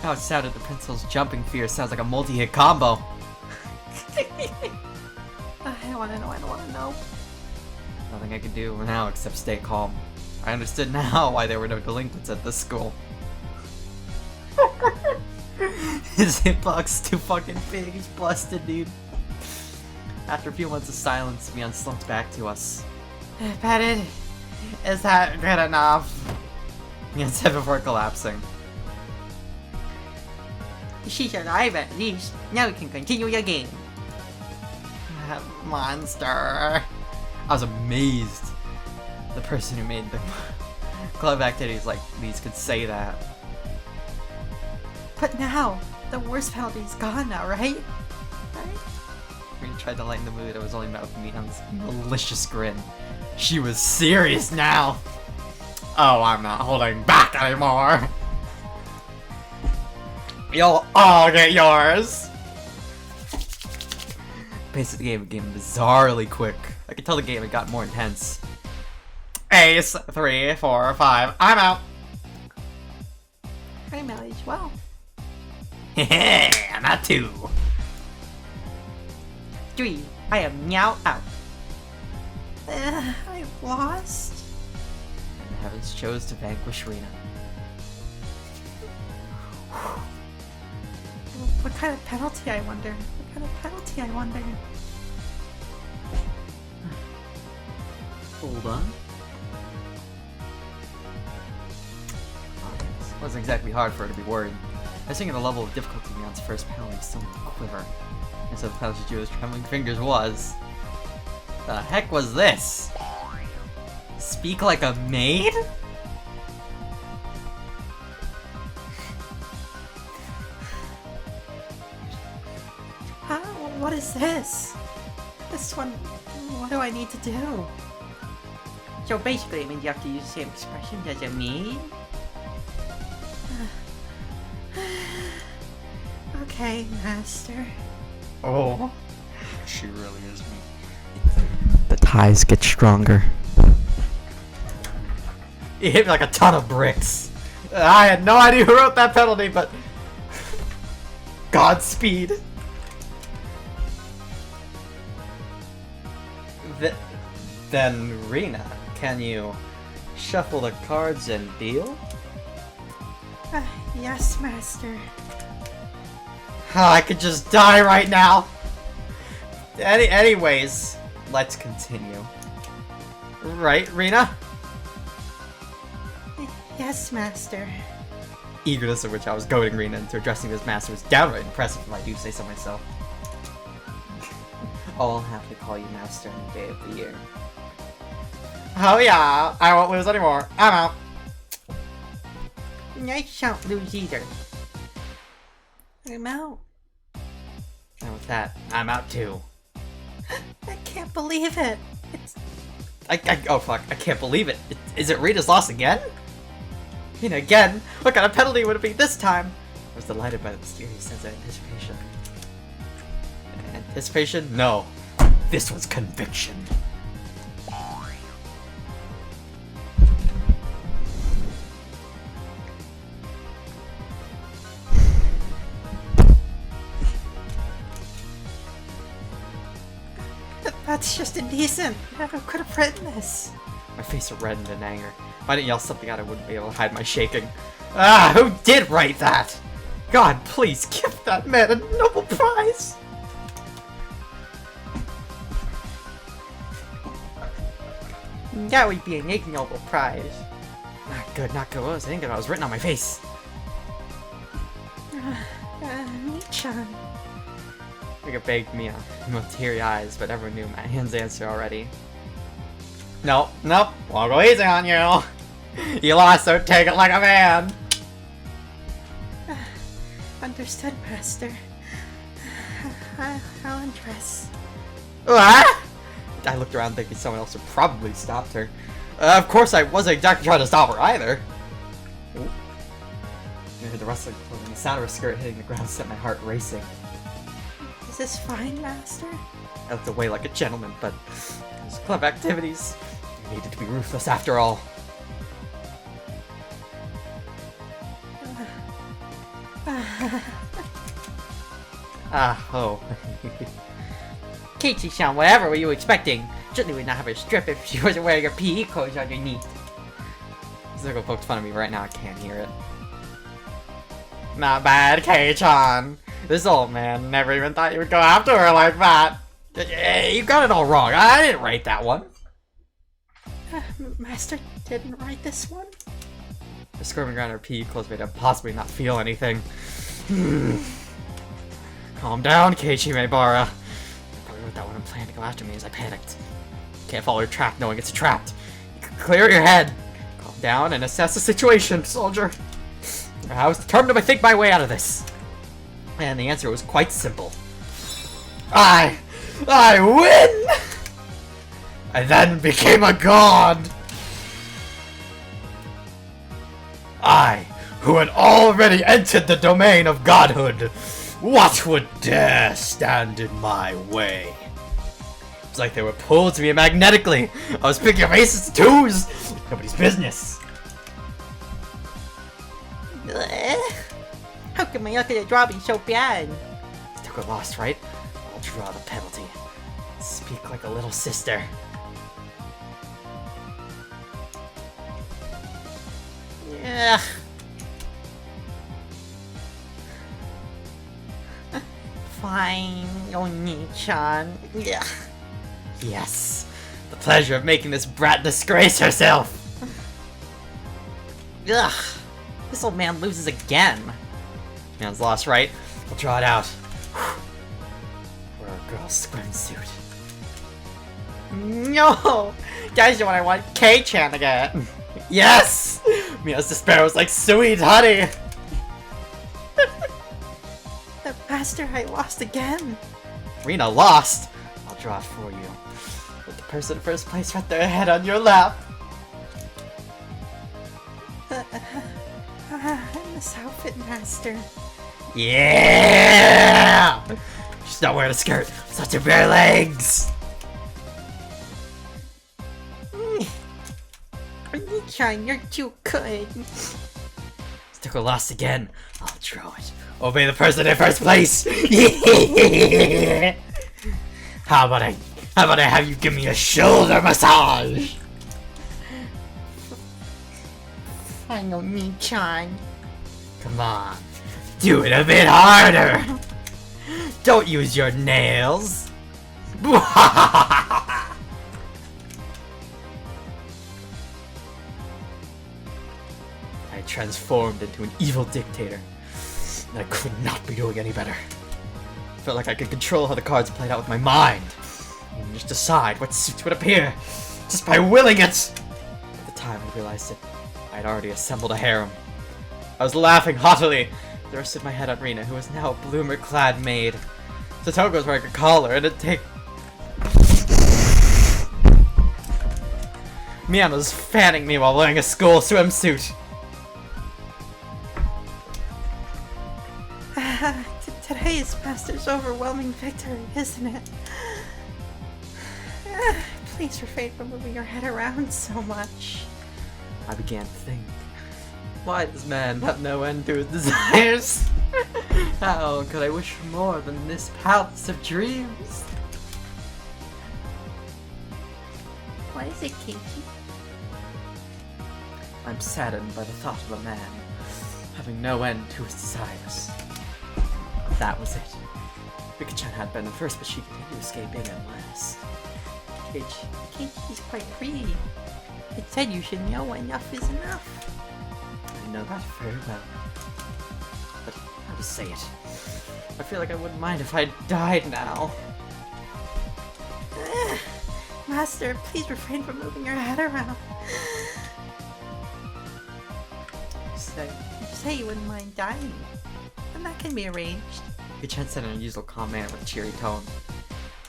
How it sounded, the principal's jumping fierce sounds like a multi-hit combo. I don't wanna know, I don't wanna know. Nothing I could do now except stay calm. I understood now why there were no delinquents at this school. His hitbox too fucking big, he's busted, dude. After a few months of silence, Mion slumped back to us. Petted, Is that good enough? Mion said before collapsing. she's alive at least. Now we can continue your game. That monster. I was amazed. The person who made the club activities like these could say that. But now, the worst penalty's gone now, right? Rena tried to lighten the mood. It was only met with Mion's malicious grin. She was serious now. Oh, I'm not holding back anymore. You'll all get yours. pace of the game became bizarrely quick. I could tell the game had gotten more intense. Ace, 3, 4, 5, I'm out! I'm out as well. I'm out too! 3, I am now out. I lost? And the heavens chose to vanquish Rena. What kind of penalty, I wonder? What kind of penalty, I wonder? Hold on. It wasn't exactly hard for her to be worried. I was thinking the level of difficulty beyond its first penalty still made me quiver. And so the penalty she drew with trembling fingers was... The heck was this? Speak like a maid? Huh? What is this? This one, what do I need to do? So basically it means you have to use the same expression as a me? Okay, master. Oh. She really is me. The ties get stronger. He hit me like a ton of bricks. I had no idea who wrote that penalty, but... Godspeed. Then, Rena, can you shuffle the cards and deal? Yes, master. I could just die right now. Anyways, let's continue. Right, Rena? Yes, master. Eagerness of which I was goading Rena into addressing this master was downright impressive if I do say so myself. I'll have to call you master any day of the year. Oh yeah, I won't lose anymore. I'm out. I shan't lose either. I'm out. And with that, I'm out too. I can't believe it. It's... oh fuck, I can't believe it. Is it Rita's loss again? Rena again? What kind of penalty would it be this time? I was delighted by the mysterious sense of anticipation. Anticipation? No. This was conviction. That's just indecent. I could have written this. My face reddened in anger. If I didn't yell something out, I wouldn't be able to hide my shaking. Ah, who did write that? God, please give that man a Nobel Prize! That would be an ignoble prize. Not good, not good. What was I thinking? I was written on my face. Mi-chan. Rika begged me with teary eyes, but everyone knew Man's answer already. Nope, nope, I'll go easy on you. You lost, so take it like a man. Understood, master. I'll undress. What? I looked around thinking someone else had probably stopped her. Of course I wasn't exactly trying to stop her either. Ooh. I heard the rustling of clothing. The sound of her skirt hitting the ground set my heart racing. Is this fine, master? I looked away like a gentleman, but those club activities needed to be ruthless after all. Oh. Keiichi-chan, whatever were you expecting? Certainly would not have her strip if she wasn't wearing her PE clothes underneath. Zuko poked fun at me right now, I can't hear it. Not bad, Kei-chan. This old man never even thought you would go after her like that. You got it all wrong. I didn't write that one. Master didn't write this one? The squirming around her PE clothes made her possibly not feel anything. Calm down, Keiichi Maebara. I probably wrote that one and planned to go after me as I panicked. Can't follow her track knowing it's trapped. Clear your head. Calm down and assess the situation, soldier. I was determined to think my way out of this. And the answer was quite simple. I win! I then became a god! I, who had already entered the domain of godhood, What would dare stand in my way? It's like they were pulled to me magnetically. I was picking up aces and twos. Nobody's business. How come my luck at dropping so bad? Took a loss, right? I'll draw the penalty. Speak like a little sister. Ugh. Fine, Oni-chan. Yeah. Yes. The pleasure of making this brat disgrace herself. Ugh. This old man loses again. Man's lost, right? We'll draw it out. For a girl's swimsuit. No! Guys, you know what I want? K-chan again. Yes! Mia's despair was like sweet honey. That bastard, I lost again. Rena lost. I'll draw it for you. With the person in first place right their head on your lap. I'm this outfit master. Yeah! She's not wearing a skirt. Such her bare legs. Oni-chan, you're too good. Took a loss again. I'll draw it. Obey the person in first place. How about I have you give me a shoulder massage? Fine, Oni-chan. Come on. Do it a bit harder. Don't use your nails. I transformed into an evil dictator. And I could not be doing any better. Felt like I could control how the cards played out with my mind. And just decide what suits would appear. Just by willing it! At the time I realized it, I had already assembled a harem. I was laughing haughtily. I rested my head on Rena, who was now a bloomer-clad maid. Satoko was wearing a collar, and it'd take... Mian was fanning me while wearing a school swimsuit. Today's master's overwhelming victory, isn't it? Please refrain from moving your head around so much. I began to think, why does man have no end to his desires? How could I wish for more than this palace of dreams? What is it, Keiichi? I'm saddened by the thought of a man having no end to his desires. That was it. Rika-chan had been the first, but she continued escaping at last. Keiichi's quite greedy. It said you should know enough is enough. I know that very well. But how to say it? I feel like I wouldn't mind if I died now. Master, please refrain from moving your head around. You say you wouldn't mind dying. And that can be arranged. Rika-chan said in an usual calm manner with a cheery tone.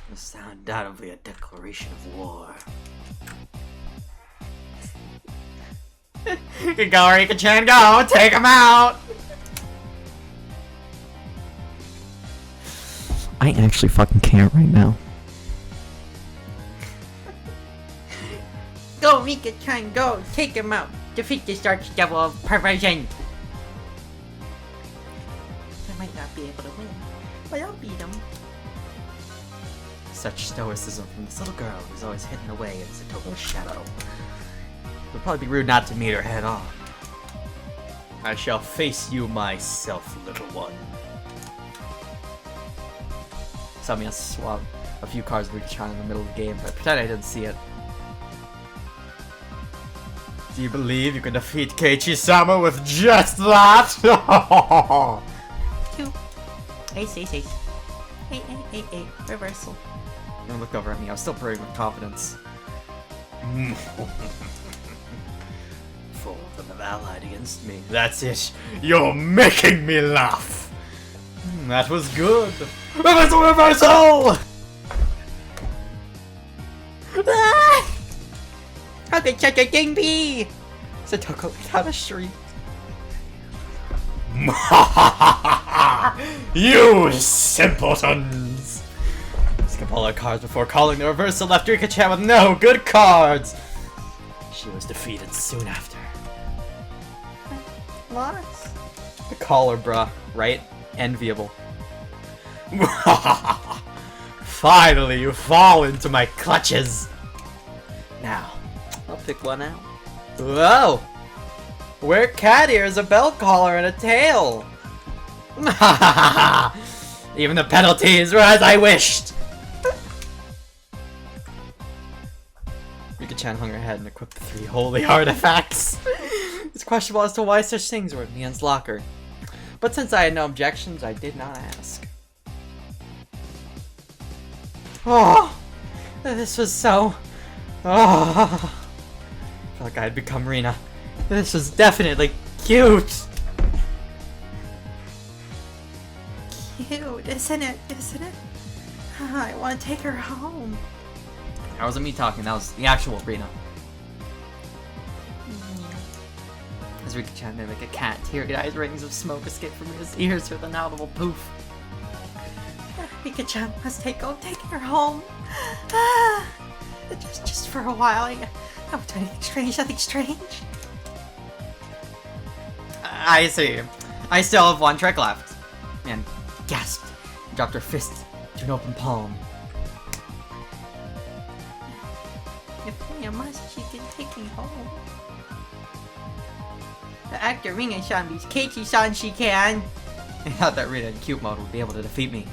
This is undoubtedly a declaration of war. Go, Rika-chan, go! Take him out! I actually fucking can't right now. Go, Rika-chan, go! Take him out! Defeat this archdevil of perversion! I might not be able to win, but I'll beat him. Such stoicism from this little girl who's always hidden away in Satoko's shadow. It would probably be rude not to meet her head on. I shall face you myself, little one. Saw me swap a few cards with Rika-chan in the middle of the game, but pretend I didn't see it. Do you believe you can defeat Keiichi-sama with just that? Two. Ace, ace, ace. Eight. Reversal. Don't look over at me, I was still brewing with confidence. Four of them have allied against me. That's it. You're making me laugh. That was good. Reversal! Ah! How could such a thing be? Satoko let out a shriek. You simpletons! Skip all our cards before calling the reversal left Rika-chan with no good cards! She was defeated soon after. Lost? The caller, bruh, right? Enviable. Finally, you fall into my clutches! Now, I'll pick one out. Whoa! We're cat ears, a bell collar, and a tail! Even the penalties were as I wished! Rika-chan hung her head and equipped the 3 holy artifacts. It's questionable as to why such things were in Mien's locker. But since I had no objections, I did not ask. Oh! This was so... Oh! I felt like I had become Rena. This was definitely cute! Cute, isn't it? Isn't it? I want to take her home. That wasn't me talking, that was the actual Rena. As Rika-chan made like a cat, teary eyes, rings of smoke escaped from his ears with an audible poof. Rika-chan must take her home. Just for a while. I won't do anything strange, nothing strange. I see. I still have 1 trick left. And gasped, and dropped her fist to an open palm. If Mia must, she can take me home. The actor Ringa-san beats Keiichi-san, she can. I thought that Rita in cute mode would be able to defeat me.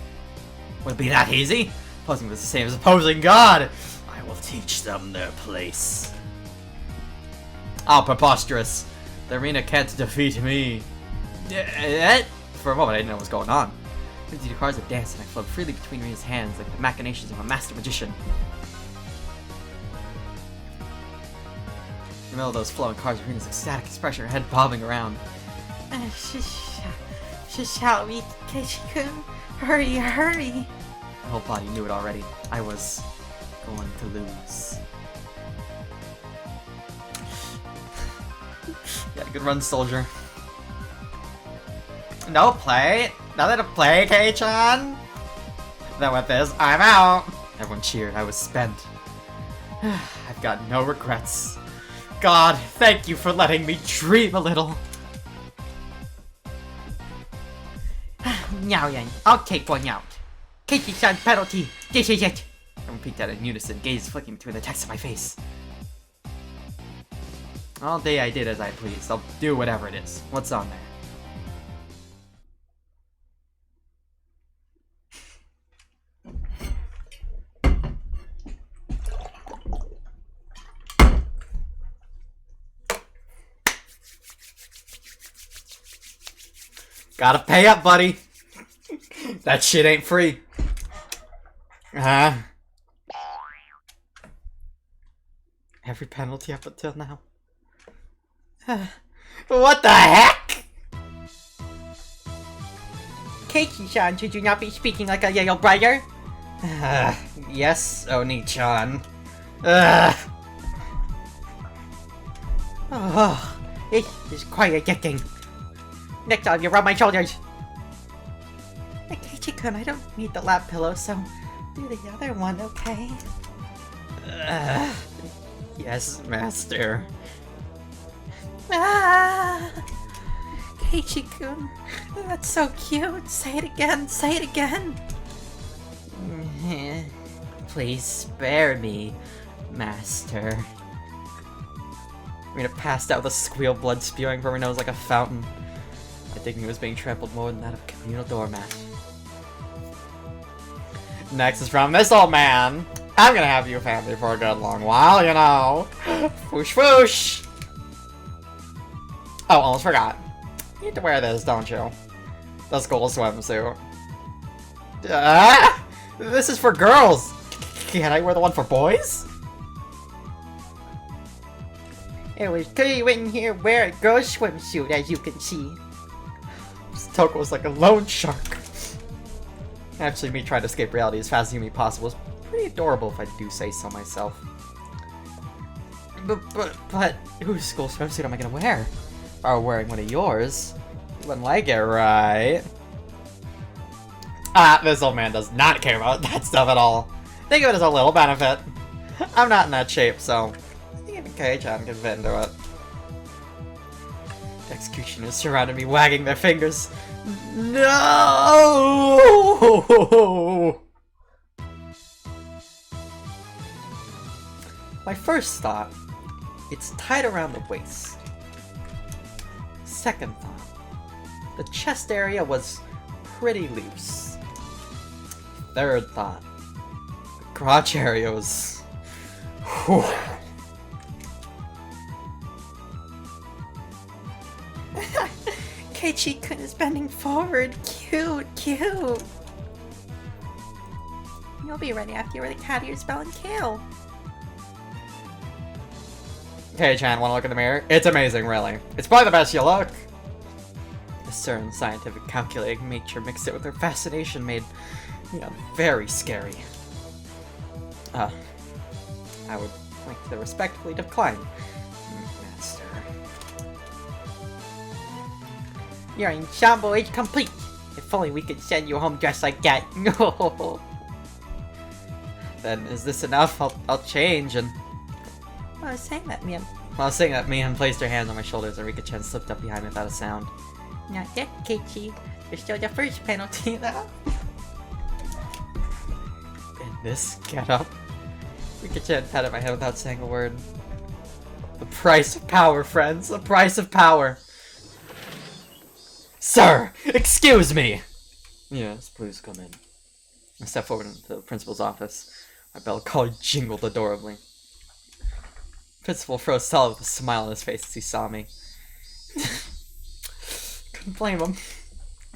Would it be that easy? Posing was the same as opposing God. I will teach them their place. Oh, preposterous. The Rena can't defeat me. For a moment, I didn't know what was going on. 52 cards of dance, and I flowed freely between Rena's hands like the machinations of a master magician. In the middle of those flowing cards, Rena's ecstatic expression, her head bobbing around. Shall we, Keiichi-kun? Hurry, hurry! My whole body knew it already. I was going to lose. Yeah, good run, soldier. No play! Nothing to play, Kei-chan! Then with this, I'm out! Everyone cheered. I was spent. I've got no regrets. God, thank you for letting me dream a little. Now then, I'll take one out. Keiichi-san's penalty. This is it. Everyone peeked at it in unison, gaze flicking between the text of my face. All day I did as I pleased. I'll do whatever it is. What's on there? Gotta pay up, buddy. That shit ain't free. Every penalty up until now. What the heck? Keiichi-san, should you not be speaking like a Yale brother? Yes, Oni-chan. Oh, this is quite addicting. Next time you rub my shoulders. Keiichi-kun, I don't need the lap pillow, so do the other one, okay? Yes, master. Keiichi-kun, that's so cute. Say it again, say it again. Please spare me, master. Rena passed out with a squeal, blood spewing from her nose like a fountain. My dignity was being trampled more than that of a communal doormat. Next is from this old man. I'm gonna have you a family for a good long while, you know. Whoosh whoosh! Oh, almost forgot. You need to wear this, don't you? The school swimsuit. This is for girls! Can't I wear the one for boys? It was clearly written here, wear a girl's swimsuit, as you can see. Toko was like a loan shark. Actually, me trying to escape reality as fast as humanly possible is pretty adorable if I do say so myself. But whose school swimsuit am I gonna wear? If I were wearing one of yours, Wouldn't like it, right? Ah, this old man does not care about that stuff at all. Think of it as a little benefit. I'm not in that shape, so I think even Kei-chan can fit into it. The executioners surrounded me, wagging their fingers. No! My first thought, it's tied around the waist. Second thought, the chest area was pretty loose. Third thought, the crotch area was... Whew. Keiichi-kun is bending forward. Cute, cute. You'll be ready after you wear the cat ears, bell, and kale. Kei-chan, wanna look in the mirror? It's amazing, really. It's probably the best you look. A certain scientific calculating nature mixed it with her fascination made me very scary. I would like to respectfully decline, Master. Your ensemble is complete. If only we could send you home dressed like that. No. Then is this enough? I'll change and. I was saying that, Mian. While I was saying that, Mian placed her hands on my shoulders and Rika-chan slipped up behind me without a sound. Not yet, Keiichi. There's still the first penalty, though. In this getup, Rika-chan patted my head without saying a word. The price of power, friends. The price of power. Sir! Excuse me! Yes, please come in. I stepped forward into the principal's office. My bell collar jingled adorably. Principal froze solid with a smile on his face as he saw me. Couldn't blame him.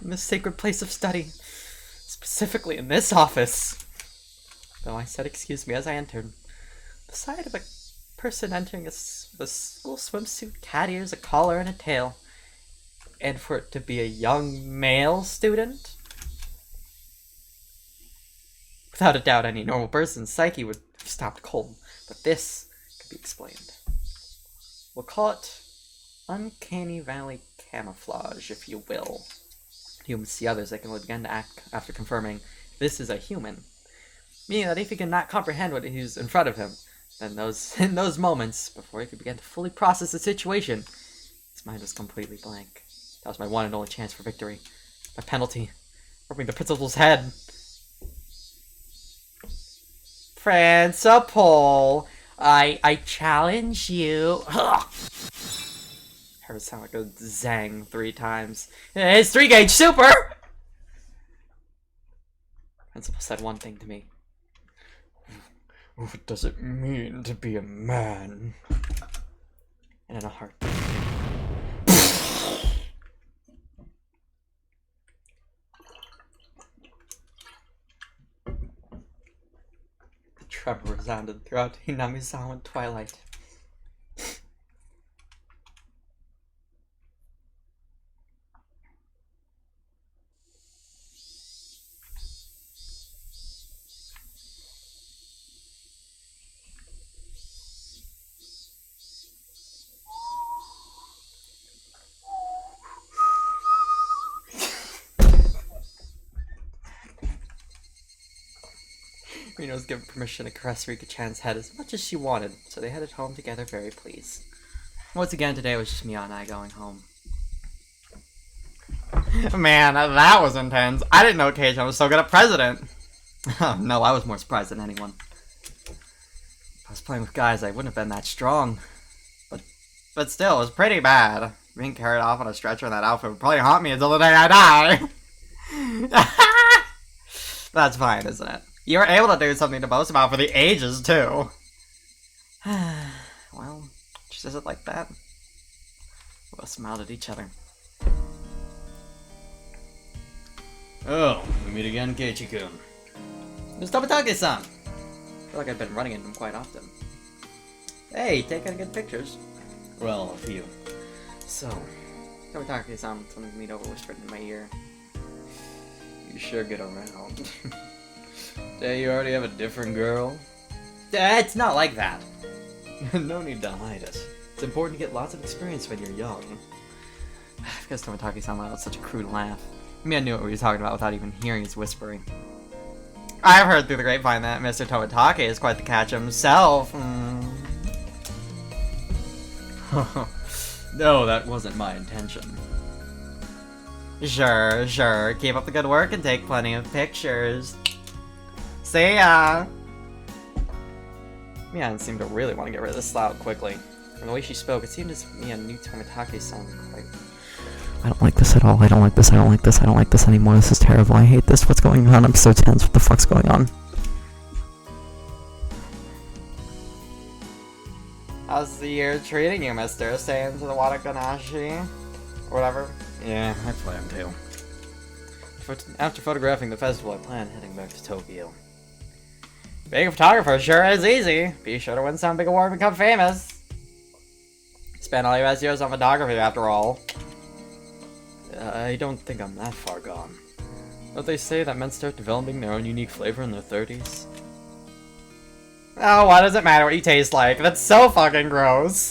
In this sacred place of study. Specifically in this office. Though I said excuse me as I entered. The sight of a person entering with a school swimsuit, cat ears, a collar, and a tail. And for it to be a young male student? Without a doubt, any normal person's psyche would have stopped cold. But this could be explained. We'll call it uncanny valley camouflage, if you will. Humans see others, they can only begin to act after confirming this is a human. Meaning that if he cannot comprehend what is in front of him, then in those moments, before he could begin to fully process the situation, his mind was completely blank. That was my one and only chance for victory. My penalty. Rubbing the principal's head. Principal, I challenge you. Ugh. Heard it sound like a zang 3 times. It's 3-gauge super! Principal said one thing to me. What does it mean to be a man? And in a heartbeat. The tremor resounded throughout Hinamizawa twilight. Rena was given permission to caress Rika-chan's head as much as she wanted, so they headed home together very pleased. Once again, today was just Mia and I going home. Man, that was intense. I didn't know Kei-chan was so good at president. No, I was more surprised than anyone. If I was playing with guys, I wouldn't have been that strong. But still, it was pretty bad. Being carried off on a stretcher in that outfit would probably haunt me until the day I die. That's fine, isn't it? You were able to do something to boast about for the ages, too. Well, she says it like that. We both smiled at each other. Oh, we meet again, Keiichi-kun. It's Tabatake-san! I feel like I've been running into him quite often. Hey, taking good pictures. Well, a few. So, Tabatake-san told me to meet over, whispered in my ear. You sure get around. Say you already have a different girl? It's not like that. No need to hide it. It's important to get lots of experience when you're young. Because Tomitaki-san let out such a crude laugh. I mean, I knew what he was talking about without even hearing his whispering. I've heard through the grapevine that Mr. Tomitake is quite the catch himself. No, that wasn't my intention. Sure, sure. Keep up the good work and take plenty of pictures. See ya! Mian seemed to really want to get rid of this slout quickly. From the way she spoke, it seemed as if Mian knew Tomitake-san quite... I don't like this at all. I don't like this. I don't like this. I don't like this anymore. This is terrible. I hate this. What's going on? I'm so tense. What the fuck's going on? How's the year treating you, mister? Staying to the Wataganashi? Or whatever? Yeah, I plan to. After photographing the festival, I plan heading back to Tokyo. Being a photographer sure is easy. Be sure to win some big award and become famous. Spend all your best years on photography, after all. I don't think I'm that far gone. Don't they say that men start developing their own unique flavor in their 30s? Oh, why does it matter what you taste like? That's so fucking gross.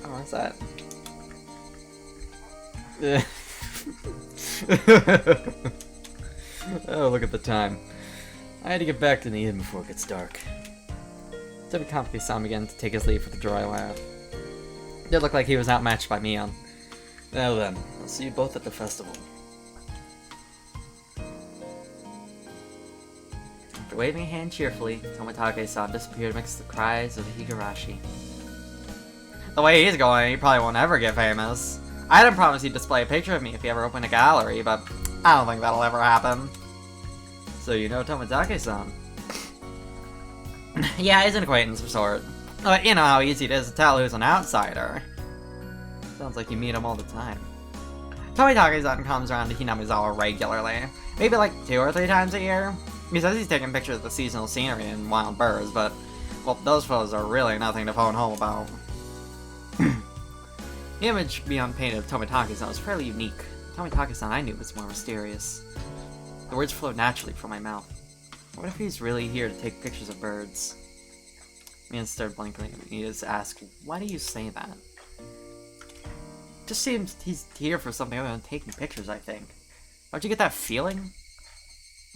Oh, what's that? Oh, look at the time. I had to get back to the inn before it gets dark. Tomitake-san began to take his leave with a dry laugh. It did look like he was outmatched by Mion. Now then, I'll see you both at the festival. After waving a hand cheerfully, Tomitake-san disappeared amidst the cries of the Higurashi. The way he's going, he probably won't ever get famous. I didn't promise he'd display a picture of me if he ever opened a gallery, but I don't think that'll ever happen. So you know Tomitake-san? Yeah, he's an acquaintance of sort. But you know how easy it is to tell who's an outsider. Sounds like you meet him all the time. Tomitake-san comes around to Hinamizawa regularly. Maybe like 2 or 3 times a year. He says he's taking pictures of the seasonal scenery and wild birds, but, well, those photos are really nothing to phone home about. The image beyond painted of Tomitake-san was fairly unique. Tomitake-san I knew was more mysterious. The words flowed naturally from my mouth. What if he's really here to take pictures of birds? Mian stared blankly at me to ask, why do you say that? Just seems he's here for something other than taking pictures, I think. Don't you get that feeling?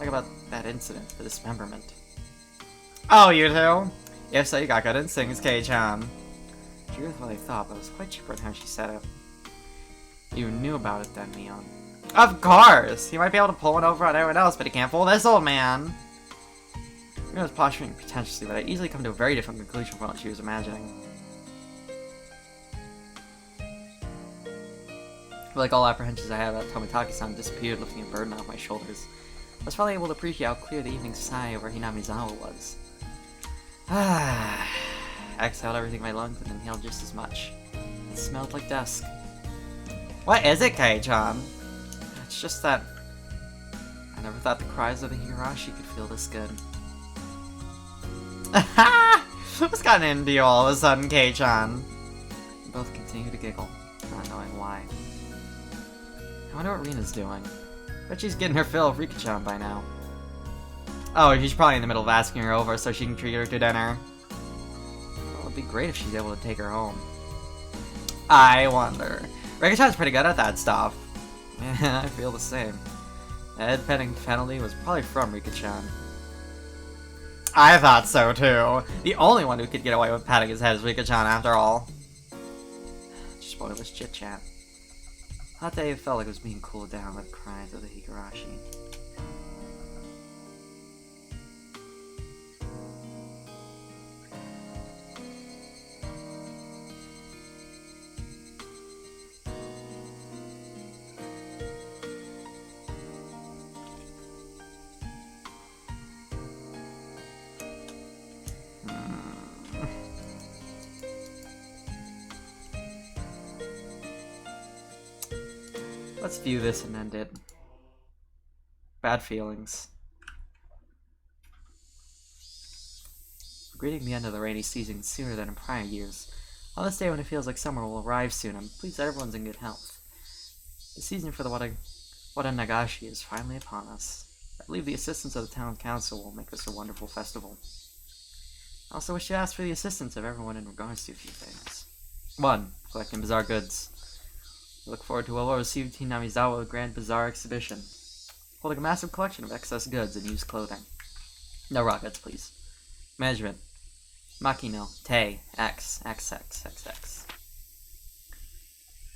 Like about that incident, the dismemberment. Oh, you too? If so, you got good instincts, Kei-chan. She was what I thought, but it was quite cheaper than how she said it. You knew about it then, Mion. Of course! He might be able to pull one over on everyone else, but he can't fool this old man! I was posturing pretentiously, but I easily come to a very different conclusion from what she was imagining. But like all apprehensions I had about Tomitake-san disappeared, lifting a burden off my shoulders. I was finally able to appreciate how clear the evening sky over Hinamizawa was. I exhaled everything in my lungs and inhaled just as much. It smelled like dusk. What is it, Kei-chan? It's just that I never thought the cries of the Higurashi could feel this good. What's gotten into you all of a sudden, Kei-chan? We both continue to giggle, not knowing why. I wonder what Rena's doing. Bet she's getting her fill of Rika-chan by now. Oh, she's probably in the middle of asking her over so she can treat her to dinner. Well, it'd be great if she's able to take her home. I wonder. Rika-chan's pretty good at that stuff. Yeah, I feel the same. The head petting penalty was probably from Rika-chan. I thought so too. The only one who could get away with patting his head is Rika-chan after all. Just pointless chit-chat. That day it felt like it was being cooled down by the cries of the Higurashi. Let's view this and end it. Bad feelings. Greeting the end of the rainy season sooner than in prior years. On this day when it feels like summer will arrive soon, I'm pleased that everyone's in good health. The season for the Watanagashi is finally upon us. I believe the assistance of the town council will make this a wonderful festival. I also wish to ask for the assistance of everyone in regards to a few things. 1. Collecting bizarre goods. We look forward to a well-received Team Namizawa Grand Bazaar exhibition, holding a massive collection of excess goods and used clothing. No rockets, please. Management. Makino, Te, X, XXXX.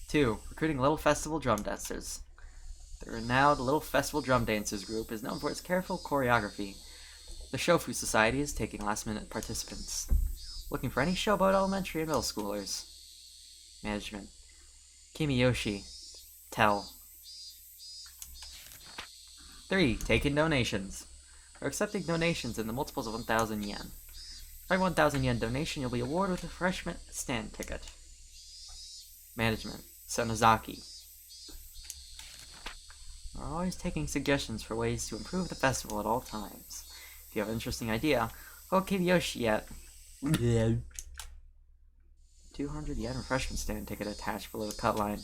2. Recruiting Little Festival Drum Dancers. The renowned Little Festival Drum Dancers group is known for its careful choreography. The Shofu Society is taking last-minute participants. Looking for any Showboat elementary and middle schoolers. Management. Kimiyoshi. Tell. 3. Taking donations. We're accepting donations in the multiples of 1,000 yen. For every 1,000 yen donation, you'll be awarded with a refreshment stand ticket. Management. Sonozaki. We're always taking suggestions for ways to improve the festival at all times. If you have an interesting idea, call Kimiyoshi at 200 yen refreshment stand ticket attached below the cut line.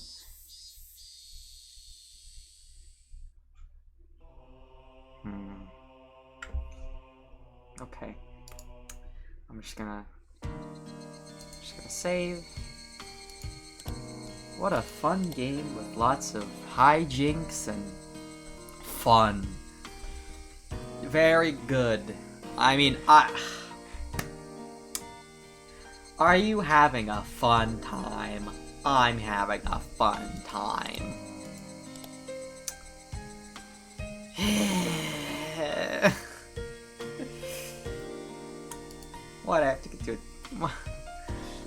Okay. I'm just gonna save. What a fun game with lots of hijinks and fun. Very good. I mean, are you having a fun time? I'm having a fun time. Why'd I have to get to it?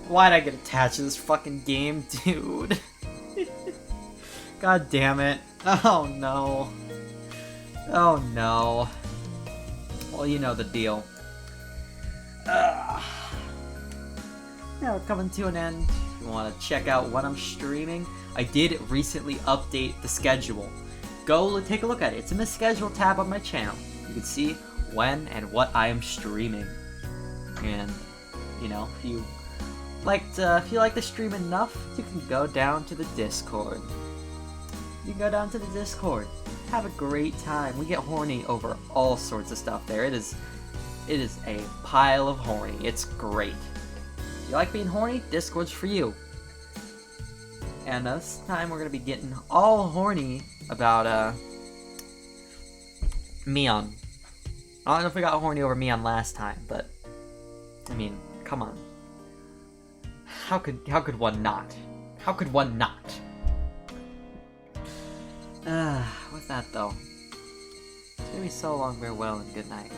Why'd I get attached to this fucking game, dude? God damn it. Oh no. Oh no. Well, you know the deal. Now we're coming to an end. If you want to check out what I'm streaming, I did recently update the schedule. Go take a look at it. It's in the schedule tab on my channel. You can see when and what I am streaming. And, you know, if you like the stream enough, you can go down to the Discord. You can go down to the Discord. Have a great time. We get horny over all sorts of stuff there. It is a pile of horny. It's great. If you like being horny, Discord's for you. And this time we're gonna be getting all horny about Mion. I don't know if we got horny over Mion last time, but I mean, come on. How could one not? How could one not? With that though, it's gonna be so long, farewell, and good night.